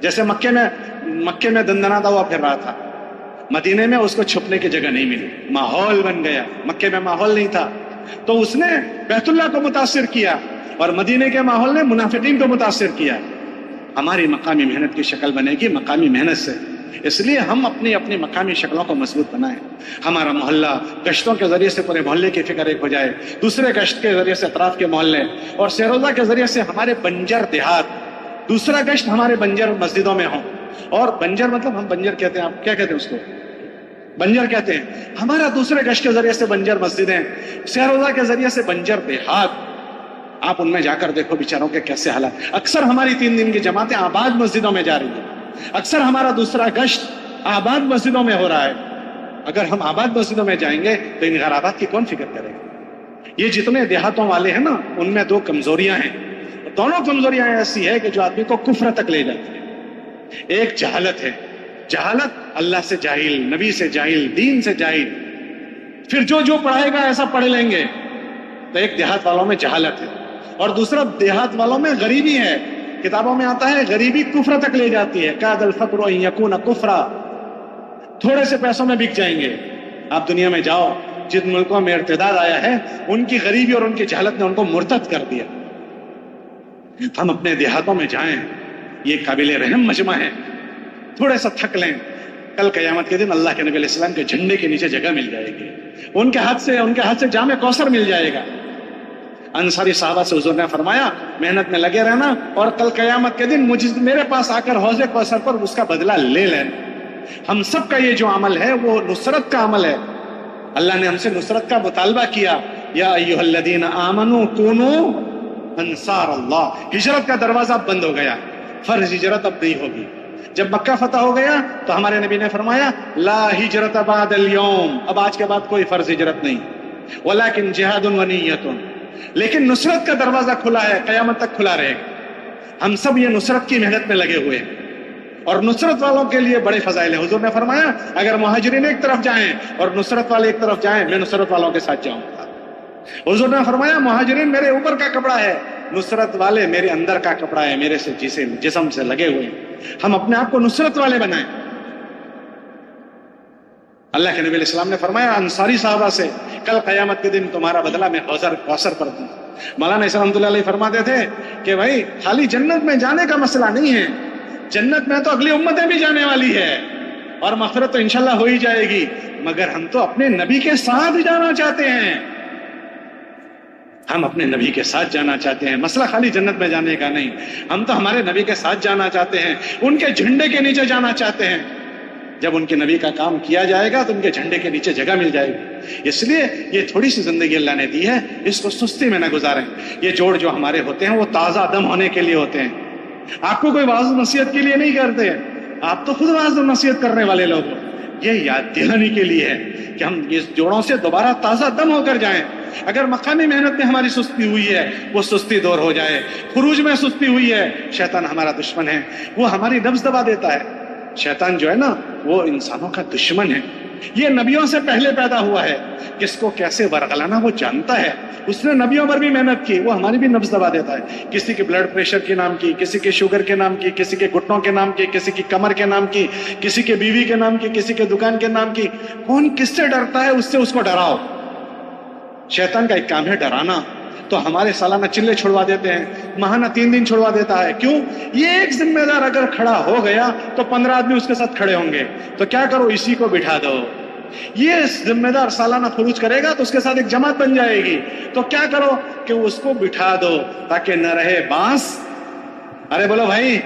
جیسے مکے میں دندناتا ہوا پھر رہا تھا, مدینے میں اس کو چھپنے کی جگہ نہیں ملی, ماحول بن گیا. مکے میں ماحول نہیں تھا تو اس نے بیت اللہ کو متاثر کیا, اور مدینے کے ماحول نے منافقین کو متاثر کیا. ہماری مقامی محنت کی شکل بنے گی مقامی محنت سے. اس لیے ہم اپنی اپنی مقامی شکلوں کو مضبوط بنائیں. ہمارا محلہ گشتوں کے ذریعے سے پورے محلے کی فکر ایک ہو جائے، دوسرے گشت کے ذریعے سے اطراف کے محلے، اور سیروزہ کے ذریعے سے ہمارے بنجر دیہات، دوسرا گشت ہمارے بنجر مسجدوں میں ہوں. اور بنجر مطلب ہم بنجر کہتے ہیں، آپ کیا کہتے ہیں اس کو؟ بنجر کہتے ہیں. ہمارا دوسرے گشت کے ذریعے سے بنجر مسجدیں، سیروزہ کے ذریعے سے بنجر دیہات. آپ ان میں جا کر دیکھو بیچاروں کے کیسے حالات. اکثر ہماری 3 دن کی جماعتیں آباد مسجدوں میں جا رہی ہیں، اکثر ہمارا دوسرا گشت آباد مسجدوں میں ہو رہا ہے. اگر ہم آباد مسجدوں میں جائیں گے تو ان غرابات کی کون فکر کرے گا؟ یہ جتنے دیہاتوں والے ہیں نا، ان میں 2 کمزوریاں ہیں. دونوں کمزوریاں ایسی ہے کہ جو آدمی کو کفر تک لے جاتی ہے. ایک جہالت ہے، جہالت اللہ سے جاہل، نبی سے جاہل، دین سے جاہل، پھر جو پڑھائے گا ایسا پڑھ لیں گے. تو ایک دیہات والوں میں جہالت ہے، اور دوسرا دیہات والوں میں غریبی ہے. کتابوں میں آتا ہے غریبی کفر تک لے جاتی ہے. کاد الفقر ان یکون کفرا، تھوڑے سے پیسوں میں بک جائیں گے. آپ دنیا میں جاؤ، جن ملکوں میں ارتداد آیا ہے، ان کی غریبی اور ان کی جہالت نے ان کو مرتد کر دیا. ہم اپنے دیہاتوں میں جائیں، یہ قابل رحم مجمع ہے. تھوڑے سا تھک لیں، کل قیامت کے دن اللہ کے نبی علیہ السلام کے جھنڈے کے نیچے جگہ مل جائے گی. ان کے ہاتھ سے جام کوثر مل جائے گا. انصاری صحابہ سے حضور نے فرمایا محنت میں لگے رہنا، اور کل قیامت کے دن میرے پاس آ کر حوض کوثر پر اس کا بدلہ لے لینا. ہم سب کا یہ جو عمل ہے وہ نصرت کا عمل ہے. اللہ نے ہم سے نصرت کا مطالبہ کیا، یا ایھا الذین آمنوا کونوا انصار اللہ. ہجرت کا دروازہ بند ہو گیا، فرض ہجرت اب نہیں ہوگی. جب مکہ فتح ہو گیا تو ہمارے نبی نے فرمایا لا ہجرت بعد اليوم، اب آج کے بعد کوئی فرض ہجرت نہیں، ولکن جہاد ونیۃ. لیکن نصرت کا دروازہ کھلا ہے، قیامت تک کھلا رہے گا. ہم سب یہ نصرت کی محنت میں لگے ہوئے ہیں، اور نصرت والوں کے لیے بڑے فضائل ہیں. حضور نے فرمایا اگر مہاجرین ایک طرف جائیں اور نصرت والے ایک طرف جائیں، میں نصرت والوں کے ساتھ جاؤں گا. حضور نے فرمایا مہاجرین میرے اوپر کا کپڑا ہے، نصرت والے میرے اندر کا کپڑا ہے، میرے سے جسم سے لگے ہوئے ہیں. ہم اپنے آپ کو نصرت والے بنائیں. اللہ کے نبی علیہ السلام نے فرمایا انصاری صحابہ سے کل قیامت کے دن تمہارا بدلہ میں کوثر پر دوں. مولانا اسلام رحمۃ اللہ علیہ فرماتے تھے کہ بھائی خالی جنت میں جانے کا مسئلہ نہیں ہے، جنت میں تو اگلی امتیں بھی جانے والی ہے، اور مغفرت تو انشاءاللہ ہو ہی جائے گی، مگر ہم تو اپنے نبی کے ساتھ جانا چاہتے ہیں. ہم اپنے نبی کے ساتھ جانا چاہتے ہیں. مسئلہ خالی جنت میں جانے کا نہیں، ہم تو ہمارے نبی کے ساتھ جانا چاہتے ہیں، ان کے جھنڈے کے نیچے جانا چاہتے ہیں. جب ان کے نبی کا کام کیا جائے گا تو ان کے جھنڈے کے نیچے جگہ مل جائے گی. اس لیے یہ تھوڑی سی زندگی اللہ نے دی ہے، اس کو سستی میں نہ گزاریں. یہ جوڑ جو ہمارے ہوتے ہیں وہ تازہ دم ہونے کے لیے ہوتے ہیں. آپ کو کوئی واعظ نصیحت کے لیے نہیں کرتے، آپ تو خود واعظ نصیحت کرنے والے لوگ ہو. یہ یاد دلانے کے لیے ہے کہ ہم اس جوڑوں سے دوبارہ تازہ دم ہو کر جائیں. اگر مقامی محنت میں ہماری سستی ہوئی ہے وہ سستی دور ہو جائے. خروج میں سستی ہوئی ہے، شیطان ہمارا دشمن ہے، وہ ہماری نبض دبا دیتا ہے. شیطان جو ہے نا وہ انسانوں کا دشمن ہے. یہ نبیوں سے پہلے پیدا ہوا ہے، کس کو کیسے ورغلانا وہ جانتا ہے. اس نے نبیوں پر بھی محنت کی، وہ ہماری بھی نبض دبا دیتا ہے. کسی کے بلڈ پریشر کے نام کی، کسی کے شوگر کے نام کی، کسی کے گھٹنوں کے نام کی، کسی کی کمر کے نام کی، کسی کے بیوی کے نام کی، کسی کے دکان کے نام کی. کون کس سے ڈرتا ہے، اس سے اس کو ڈراؤ. شیطان کا ایک کام ہے ڈرانا. تو ہمارے سالانہ چلے چھڑوا دیتے ہیں، ماہانہ 3 دن چھڑوا دیتا ہے. کیوں؟ یہ ایک ذمہ دار اگر کھڑا ہو گیا تو 15 آدمی اس کے ساتھ کھڑے ہوں گے. تو کیا کرو، اسی کو بٹھا دو. یہ ذمہ دار سالانہ خروج کرے گا تو اس کے ساتھ ایک جماعت بن جائے گی. تو کیا کرو کہ اس کو بٹھا دو تاکہ نہ رہے بانس. ارے بولو بھائی،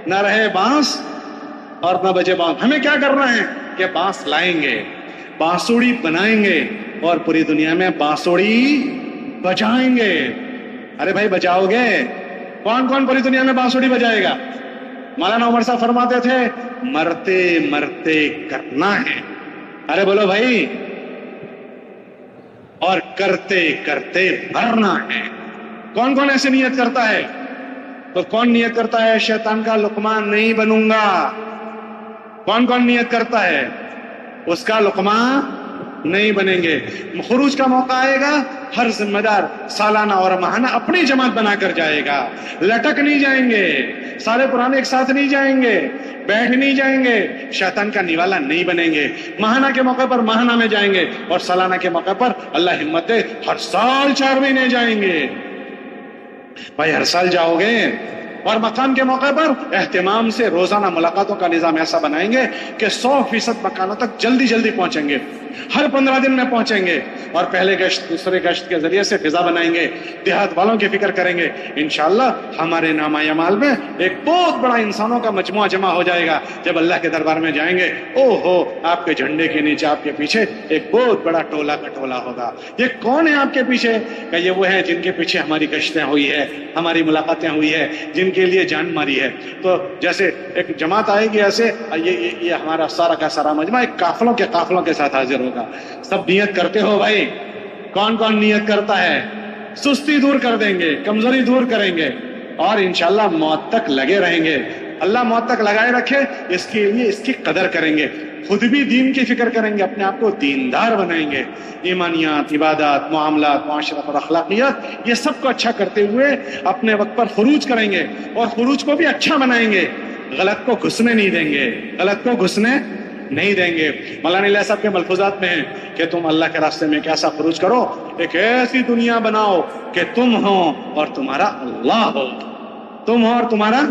نہ رہے بانس اور نہ بجے بانس. ہمیں کیا کرنا ہے کہ بانس لائیں گے، بانسوڑی بنائیں گے اور پوری دنیا میں بانسوڑی بجائیں گے. ارے بھائی بجاؤ گے؟ کون کون پوری دنیا میں بانسوڑی بجائے گا؟ مولانا عمر صاحب فرماتے تھے مرتے مرتے کرنا ہے. ارے بولو بھائی، اور کرتے کرتے مرنا ہے. کون کون ایسے نیت کرتا ہے؟ تو کون نیت کرتا ہے شیطان کا لقمان نہیں بنوں گا؟ کون کون نیت کرتا ہے اس کا لقمان نہیں بنیں گے؟ خروج کا موقع آئے گا، ہر ذمہ دار سالانہ اور ماہانہ اپنی جماعت بنا کر جائے گا. لٹک نہیں جائیں گے، سارے پرانے ایک ساتھ نہیں جائیں گے، بیٹھ نہیں جائیں گے، شیطان کا نیوالا نہیں بنیں گے. ماہانہ کے موقع پر ماہانہ میں جائیں گے، اور سالانہ کے موقع پر اللہ ہمت دے ہر سال 4 مہینے جائیں گے. بھائی ہر سال جاؤ گے اور مقام کے موقع پر اہتمام سے روزانہ ملاقاتوں کا نظام ایسا بنائیں گے کہ 100% مکانوں تک جلدی جلدی پہنچیں گے، ہر 15 دن میں پہنچیں گے، اور پہلے گشت دوسرے گشت کے ذریعے سے فضا بنائیں گے، دیہات والوں کی فکر کریں گے۔ انشاءاللہ ہمارے نامہ اعمال میں ایک بہت بڑا انسانوں کا مجموعہ جمع ہو جائے گا۔ جب اللہ کے دربار میں جائیں گے، او ہو، آپ کے جھنڈے کے نیچے آپ کے پیچھے ایک بہت بڑا ٹولہ کا ٹولہ ہوگا۔ یہ کون ہے آپ کے پیچھے؟ کہ یہ وہ ہیں جن کے پیچھے ہماری گشتیں ہوئی ہے، ہماری ملاقاتیں ہوئی ہے، جن کے لیے جان ماری ہے۔ تو جیسے ایک جماعت آئے گی ایسے، یہ ہمارا سارا کا سارا مجمع ایک قافلوں کے ساتھ حاضر ہوگا۔ سب نیت کرتے ہو بھائی؟ کون کون نیت کرتا ہے؟ سستی دور کر دیں گے، کمزوری دور کریں گے، اور انشاءاللہ موت تک لگے رہیں گے۔ اللہ موت تک لگائے رکھے، اس کے لیے اس کی قدر کریں گے، خود بھی دین کی فکر کریں گے، اپنے آپ کو دیندار بنائیں گے، ایمانیات، عبادات، معاملات، معاشرت اور اخلاقیات، یہ سب کو اچھا کرتے ہوئے اپنے وقت پر خروج کریں گے، اور خروج کو بھی اچھا بنائیں گے، غلط کو گھسنے نہیں دیں گے، غلط کو گھسنے نہیں دیں گے۔ مولانا علیہ صاحب کے ملفوظات میں ہیں کہ تم اللہ کے راستے میں کیسا خروج کرو، ایک ایسی دنیا بناؤ کہ تم ہو اور تمہارا اللہ ہو، تم ہو اور تمہارا،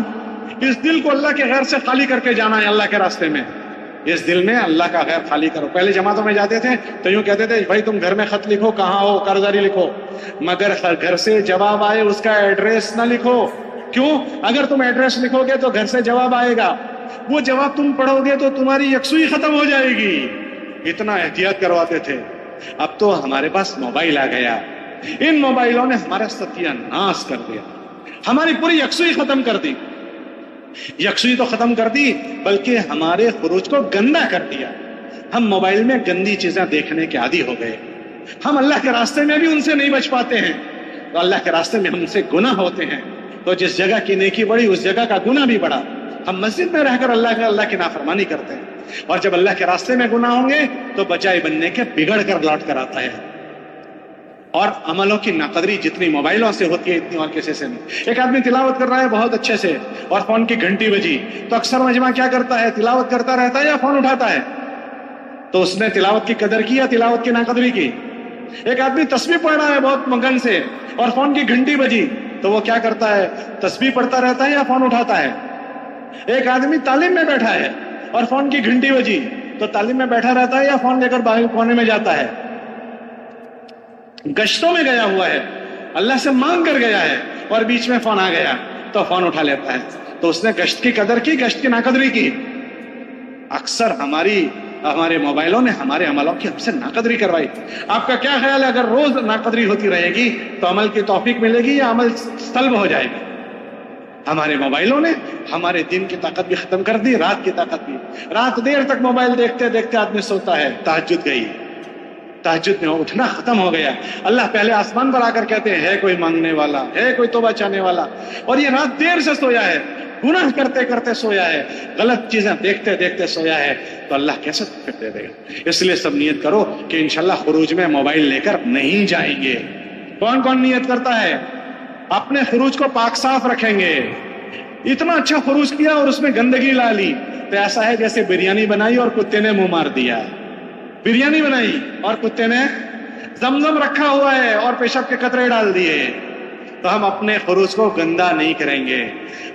اس دل کو اللہ کے غیر سے خالی کر کے جانا ہے اللہ کے راستے میں، اس دل میں اللہ کا غیر خالی کرو۔ پہلے جماعتوں میں جاتے تھے تو یوں کہتے تھے بھائی تم گھر میں خط لکھو، کہاں ہو، قرضداری لکھو، مگر گھر سے جواب آئے اس کا ایڈریس نہ لکھو۔ کیوں؟ اگر تم ایڈریس لکھو گے تو گھر سے جواب آئے گا، وہ جواب تم پڑھو گے تو تمہاری یکسوئی ختم ہو جائے گی۔ اتنا احتیاط کرواتے تھے۔ اب تو ہمارے پاس موبائل آ گیا، ان موبائلوں نے ہمارا ستیہ ناش کر دیا، ہماری پوری یکسوئی ختم کر دی۔ یکسوئی تو ختم کر دی بلکہ ہمارے خروج کو گندا کر دیا۔ ہم موبائل میں گندی چیزیں دیکھنے کے عادی ہو گئے، ہم اللہ کے راستے میں بھی ان سے نہیں بچ پاتے ہیں، تو اللہ کے راستے میں ہم سے گناہ ہوتے ہیں، تو جس جگہ کی نیکی بڑی اس جگہ کا گناہ بھی بڑا۔ ہم مسجد میں رہ کر اللہ کی نافرمانی کرتے ہیں، اور جب اللہ کے راستے میں گناہ ہوں گے تو بجائے بننے کے بگڑ کر لوٹ کر آتا ہے۔ اور عملوں کی ناقدری جتنی موبائلوں سے ہوتی ہے اتنی اور کسی سے نہیں۔ ایک آدمی تلاوت کر رہا ہے بہت اچھے سے اور فون کی گھنٹی بجی، تو اکثر مجمع کیا کرتا ہے؟ تلاوت کرتا رہتا ہے یا فون اٹھاتا ہے؟ تو اس نے تلاوت کی قدر کی یا تلاوت کی ناقدری کی؟ ایک آدمی تسبیح پڑھ رہا ہے بہت مگن سے اور فون کی گھنٹی بجی، تو وہ کیا کرتا ہے؟ تسبیح پڑھتا رہتا ہے یا فون اٹھاتا ہے؟ ایک آدمی تعلیم میں بیٹھا ہے اور فون کی گھنٹی بجی، تو تعلیم میں بیٹھا رہتا ہے یا فون لے کر باہر کونے میں جاتا ہے؟ گشتوں میں گیا ہوا ہے، اللہ سے مانگ کر گیا ہے، اور بیچ میں فون آ گیا تو فون اٹھا لیتا ہے۔ تو اس نے گشت کی قدر کی، گشت کی ناقدری کی۔ اکثر ہمارے موبائلوں نے ہمارے عملوں کی ہم سے ناقدری کروائی۔ آپ کا کیا خیال ہے اگر روز ناقدری ہوتی رہے گی تو عمل کی توفیق ملے گی یا عمل سلب ہو جائے گا؟ ہمارے موبائلوں نے ہمارے دن کی طاقت بھی ختم کر دی، رات کی طاقت بھی۔ رات دیر تک موبائل دیکھتے دیکھتے آدمی سوتا ہے، تہجد گئی، تہجد میں اٹھنا ختم ہو گیا۔ اللہ پہلے آسمان پر آ کر کہتے ہیں ہے کوئی مانگنے والا، ہے کوئی توبہ چاہنے والا، اور یہ رات دیر سے سویا ہے، گناہ کرتے کرتے سویا ہے، غلط چیزیں دیکھتے دیکھتے سویا ہے، تو اللہ کیسے توفیق دے گا؟ اس لیے سب نیت کرو کہ انشاءاللہ خروج میں موبائل لے کر نہیں جائیں گے۔ کون کون نیت کرتا ہے؟ اپنے خروج کو پاک صاف رکھیں گے۔ اتنا اچھا خروج کیا اور اس میں گندگی لا لی تو ایسا ہے جیسے بریانی بنائی اور کتے نے منہ مار دیا۔ بریانی بنائی اور کتے نے زمزم رکھا ہوا ہے اور پیشاب کے قطرے ڈال دیے۔ تو ہم اپنے خروج کو گندا نہیں کریں گے،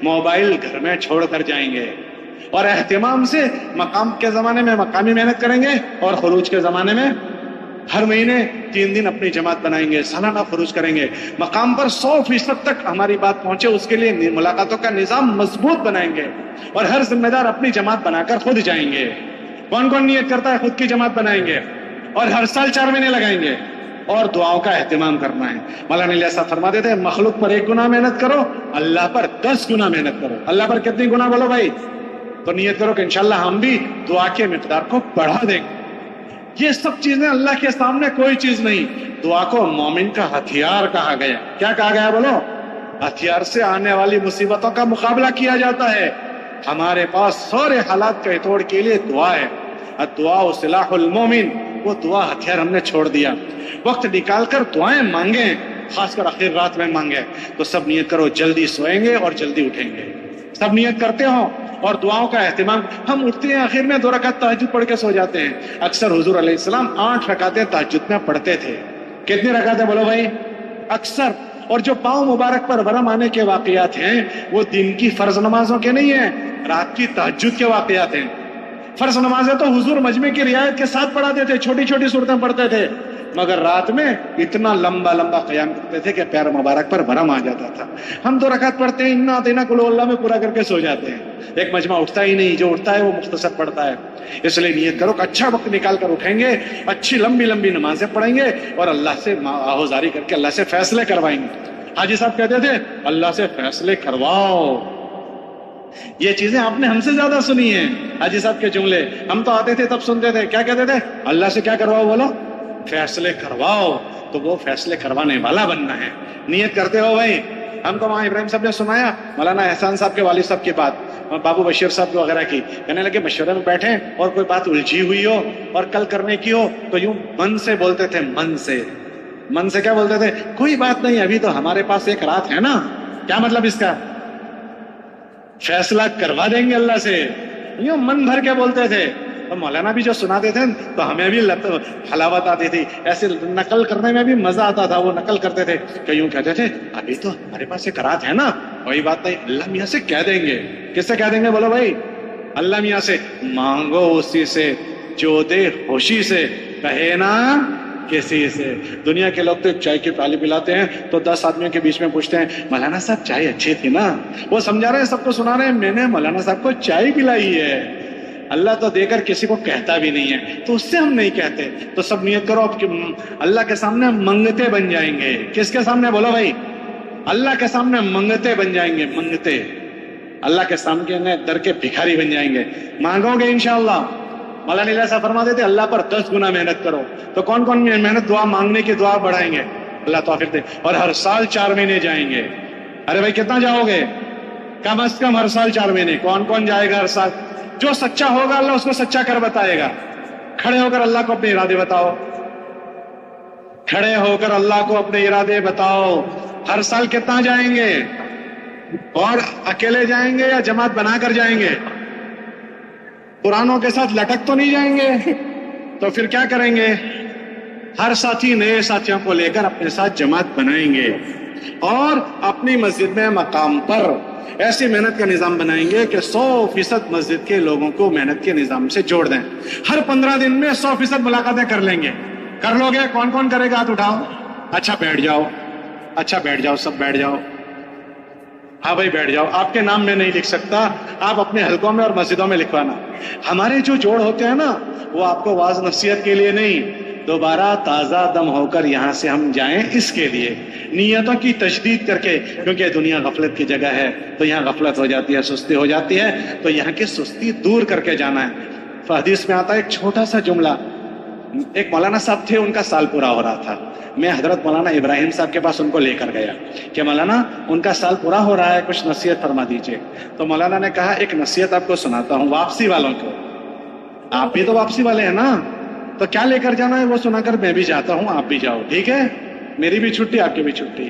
موبائل گھر میں چھوڑ کر جائیں گے، اور اہتمام سے مقام کے زمانے میں مقامی محنت کریں گے، اور خروج کے زمانے میں ہر مہینے 3 دن اپنی جماعت بنائیں گے، سالانہ خروج کریں گے، مقام پر 100% تک ہماری بات پہنچے اس کے لیے ملاقاتوں کا نظام مضبوط بنائیں گے، اور ہر ذمہ دار اپنی جماعت بنا کر خود جائیں گے۔ کون کون نیت کرتا ہے خود کی جماعت بنائیں گے اور ہر سال 4 مہینے لگائیں گے، اور دعاؤں کا اہتمام کرنا ہے۔ مولانا علیہ صاحب فرماتے تھے مخلوق پر 1 گنا محنت کرو، اللہ پر 10 گنا محنت کرو۔ اللہ پر کتنی گنا بولو بھائی؟ تو نیت کرو کہ انشاءاللہ ہم بھی دعا کے مقدار کو بڑھا دیں گے۔ یہ سب چیزیں اللہ کے سامنے کوئی چیز نہیں۔ دعا کو مومن کا ہتھیار کہا گیا۔ کیا کہا گیا بولو؟ ہتھیار سے آنے والی مصیبتوں کا مقابلہ کیا جاتا ہے۔ ہمارے پاس سارے حالات کے توڑ کے لیے دعا ہے۔ الدعاء سلاح المومن، وہ دعا ہتھیار ہم نے چھوڑ دیا۔ وقت نکال کر دعائیں مانگیں، خاص کر آخر رات میں مانگیں۔ تو سب نیت کرو جلدی سوئیں گے اور جلدی اٹھیں گے۔ سب نیت کرتے ہو اور دعاؤں کا اہتمام۔ ہم اٹھتے ہیں آخر میں 2 رکعت تہجد پڑھ کے سو جاتے ہیں۔ اکثر حضور علیہ السلام 8 رکعتیں تہجد میں پڑھتے تھے۔ کتنی رکعتیں بولو بھائی؟ اکثر اور جو پاؤں مبارک پر ورم آنے کے واقعات ہیں وہ دن کی فرض نمازوں کے نہیں ہیں، رات کی تہجد کے واقعات ہیں۔ فرض نمازیں تو حضور مجمع کی رعایت کے ساتھ پڑھاتے تھے، چھوٹی چھوٹی صورتیں پڑھتے تھے، مگر رات میں اتنا لمبا لمبا قیام کرتے تھے کہ پیر مبارک پر بھرم آ جاتا تھا۔ ہم 2 رکعت پڑھتے ہیں، انا اعطیناک قل اللہ میں پورا کر کے سو جاتے ہیں، ایک مجمع اٹھتا ہی نہیں، جو اٹھتا ہے وہ مختصر پڑھتا ہے۔ اس لیے نیت کرو کہ اچھا وقت نکال کر اٹھیں گے، اچھی لمبی لمبی نمازیں پڑھیں گے اور اللہ سے آہوزاری کر کے اللہ سے فیصلے کروائیں گے۔ حاجی صاحب کہتے تھے اللہ سے فیصلے کرواؤ، یہ چیزیں آپ نے ہم سے زیادہ سنی ہیں، حاجی صاحب کے جملے۔ ہم تو آتے تھے تب سنتے تھے، کیا کہتے تھے؟ اللہ سے کیا کرواؤ؟ بولو فیصلے کرواؤ۔ تو وہ فیصلے کروانے والا بننا ہے۔ نیت کرتے ہو بھائی۔ ہم کو وہاں ابراہیم صاحب نے سنایا مولانا احسان صاحب کے والد صاحب کی بات، بابو بشیر صاحب وغیرہ کی، کہنے لگے مشورے میں بیٹھے اور کوئی بات الجھی ہوئی ہو اور کل کرنے کی ہو تو یوں من سے بولتے تھے، من سے کیا بولتے تھے؟ کوئی بات نہیں، ابھی تو ہمارے پاس ایک رات ہے نا۔ کیا مطلب اس کا؟ فیصلہ کروا دیں گے اللہ سے، یوں من بھر کے بولتے تھے۔ تو مولانا بھی جو سناتے تھے تو ہمیں بھی حلاوت آتی تھی، ایسے نقل کرنے میں بھی مزہ آتا تھا۔ وہ نقل کرتے تھے کہ یوں کہتے تھے ابھی تو ہمارے پاس ایک رات ہے نا، کوئی بات نہیں، اللہ میاں سے کہہ دیں گے۔ کس سے کہہ دیں گے؟ بولو بھائی، اللہ میاں سے۔ مانگو اسی سے جو دے خوشی سے، کہے نا کسی سے۔ دنیا کے لوگ تو ایک چائے کی پیالی پلاتے ہیں تو 10 آدمیوں کے بیچ میں پوچھتے ہیں مولانا صاحب چائے اچھی تھی نا؟ وہ سمجھا رہے ہیں، سب کو سنا رہے ہیں میں نے مولانا صاحب کو چائے پلائی ہے۔ اللہ تو دے کر کسی کو کہتا بھی نہیں ہے، تو اس سے ہم نہیں کہتے۔ تو سب نیت کرو اب کہ اللہ کے سامنے منگتے بن جائیں گے۔ کس کے سامنے؟ بولو بھائی، اللہ کے سامنے منگتے بن جائیں گے، منگتے۔ اللہ کے سامنے در کے بھکاری بن جائیں گے، مانگو گے انشاءاللہ۔ مولانا علیہ صاحب فرماتے تھے اللہ پر 10 گنا محنت کرو۔ تو کون کون محنت؟ دعا مانگنے کی دعا بڑھائیں گے، اللہ توفیق دے۔ اور ہر سال 4 مہینے جائیں گے۔ ارے بھائی کتنا جاؤ گے؟ کم از کم ہر سال 4 مہینے۔ کون کون جائے گا ہر سال؟ جو سچا ہوگا اللہ اس کو سچا کر بتائے گا۔ کھڑے ہو کر اللہ کو اپنے ارادے بتاؤ، کھڑے ہو کر اللہ کو اپنے ارادے بتاؤ۔ ہر سال کتنا جائیں گے؟ اور اکیلے جائیں گے یا جماعت بنا کر جائیں گے؟ پرانوں کے ساتھ لٹک تو نہیں جائیں گے؟ تو پھر کیا کریں گے؟ ہر ساتھی نئے ساتھیوں کو لے کر اپنے ساتھ جماعت بنائیں گے اور اپنی مسجد میں مقام پر ایسی محنت کا نظام بنائیں گے کہ 100% مسجد کے لوگوں کو محنت کے نظام سے جوڑ دیں۔ ہر 15 دن میں 100% ملاقاتیں کر لیں گے۔ کر لو گے؟ کون کون کرے گا؟ ہاتھ اٹھاؤ۔ اچھا بیٹھ جاؤ، اچھا بیٹھ جاؤ، سب بیٹھ جاؤ۔ ہاں بھائی بیٹھ جاؤ۔ آپ کے نام میں نہیں لکھ سکتا، آپ اپنے حلقوں میں اور مسجدوں میں لکھوانا۔ ہمارے جو جوڑ ہوتے ہیں نا وہ آپ کو واعظ نصیحت کے لیے نہیں، دوبارہ تازہ دم ہو کر یہاں سے ہم جائیں اس کے لیے، نیتوں کی تجدید کر کے، کیونکہ دنیا غفلت کی جگہ ہے تو یہاں غفلت ہو جاتی ہے، سستی ہو جاتی ہے، تو یہاں کی سستی دور کر کے جانا ہے۔ حدیث میں آتا ہے ایک چھوٹا سا جملہ، ایک مولانا صاحب تھے، ان کا سال پورا ہو رہا تھا۔ میں حضرت مولانا ابراہیم صاحب کے پاس ان کو لے کر گیا کہ مولانا ان کا سال پورا ہو رہا ہے، کچھ نصیحت فرما دیجئے۔ تو مولانا نے کہا ایک نصیحت آپ کو سناتا ہوں، واپسی والوں کو۔ آپ بھی تو واپسی والے ہیں نا، تو کیا لے کر جانا ہے وہ سنا کر میں بھی جاتا ہوں، آپ بھی جاؤ، ٹھیک ہے؟ میری بھی چھٹی، آپ کی بھی چھٹی۔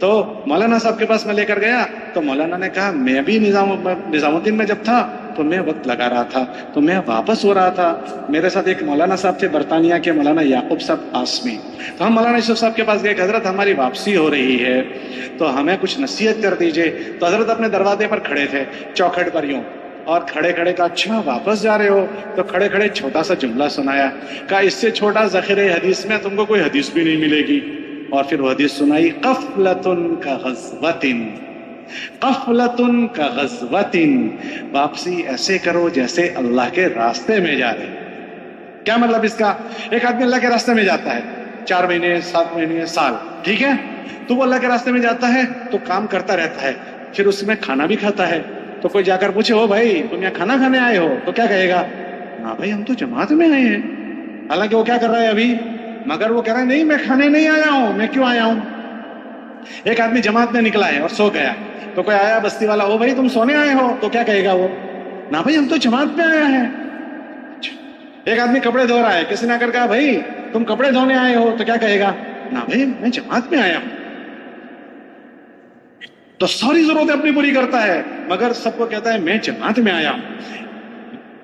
تو مولانا صاحب کے پاس میں لے کر گیا تو مولانا نے کہا میں بھی نظام الدین میں جب تھا تو میں وقت لگا رہا تھا، تو میں واپس ہو رہا تھا، میرے ساتھ ایک مولانا صاحب تھے برطانیہ کے، مولانا یعقوب صاحب قاسمی۔ تو ہم مولانا یوسف صاحب کے پاس گئے کہ حضرت ہماری واپسی ہو رہی ہے تو ہمیں کچھ نصیحت کر دیجئے۔ تو حضرت اپنے دروازے پر کھڑے تھے، چوکھٹ پر یوں، اور کھڑے کھڑے کا اچھا واپس جا رہے ہو؟ تو کھڑے کھڑے چھوٹا سا جملہ سنایا، کہا اس سے چھوٹا ذخیرہ حدیث میں تم کو کوئی حدیث بھی نہیں ملے گی۔ اور پھر وہ حدیث سنائی، قفلۃ کغزوۃ، قفلۃ کغزوۃ، واپسی ایسے کرو جیسے اللہ کے راستے میں جا رہے۔ کیا مطلب اس کا؟ ایک آدمی اللہ کے راستے میں جاتا ہے 4 مہینے 7 مہینے سال، ٹھیک ہے؟ تو وہ اللہ کے راستے میں جاتا ہے تو کام کرتا رہتا ہے، پھر اس میں کھانا بھی کھاتا ہے۔ تو کوئی جا کر پوچھے ہو بھائی تم یہاں کھانا کھانے آئے ہو؟ تو کیا کہے گا؟ ہاں بھائی ہم تو جماعت میں آئے ہیں۔ حالانکہ وہ کیا کر رہا ہے ابھی؟ مگر وہ کہہ رہا ہے نہیں میں کھانے نہیں آیا ہوں، میں کیوں آیا ہوں؟ ایک آدمی جماعت میں نکلا ہے اور سو گیا، تو کوئی آیا بستی والا، او بھائی تم سونے آئے ہو؟ تو کیا کہے گا وہ؟ نہ بھائی ہم تو جماعت میں آیا ہیں۔ ایک آدمی کپڑے دھو رہا ہے، کسی نے آ کر کہا بھائی تم کپڑے دھونے آئے ہو؟ تو کیا کہے گا؟ نہ بھائی میں جماعت میں آیا ہوں۔ تو ساری ضرورتیں اپنی پوری کرتا ہے مگر سب کو کہتا ہے میں جماعت میں آیا ہوں۔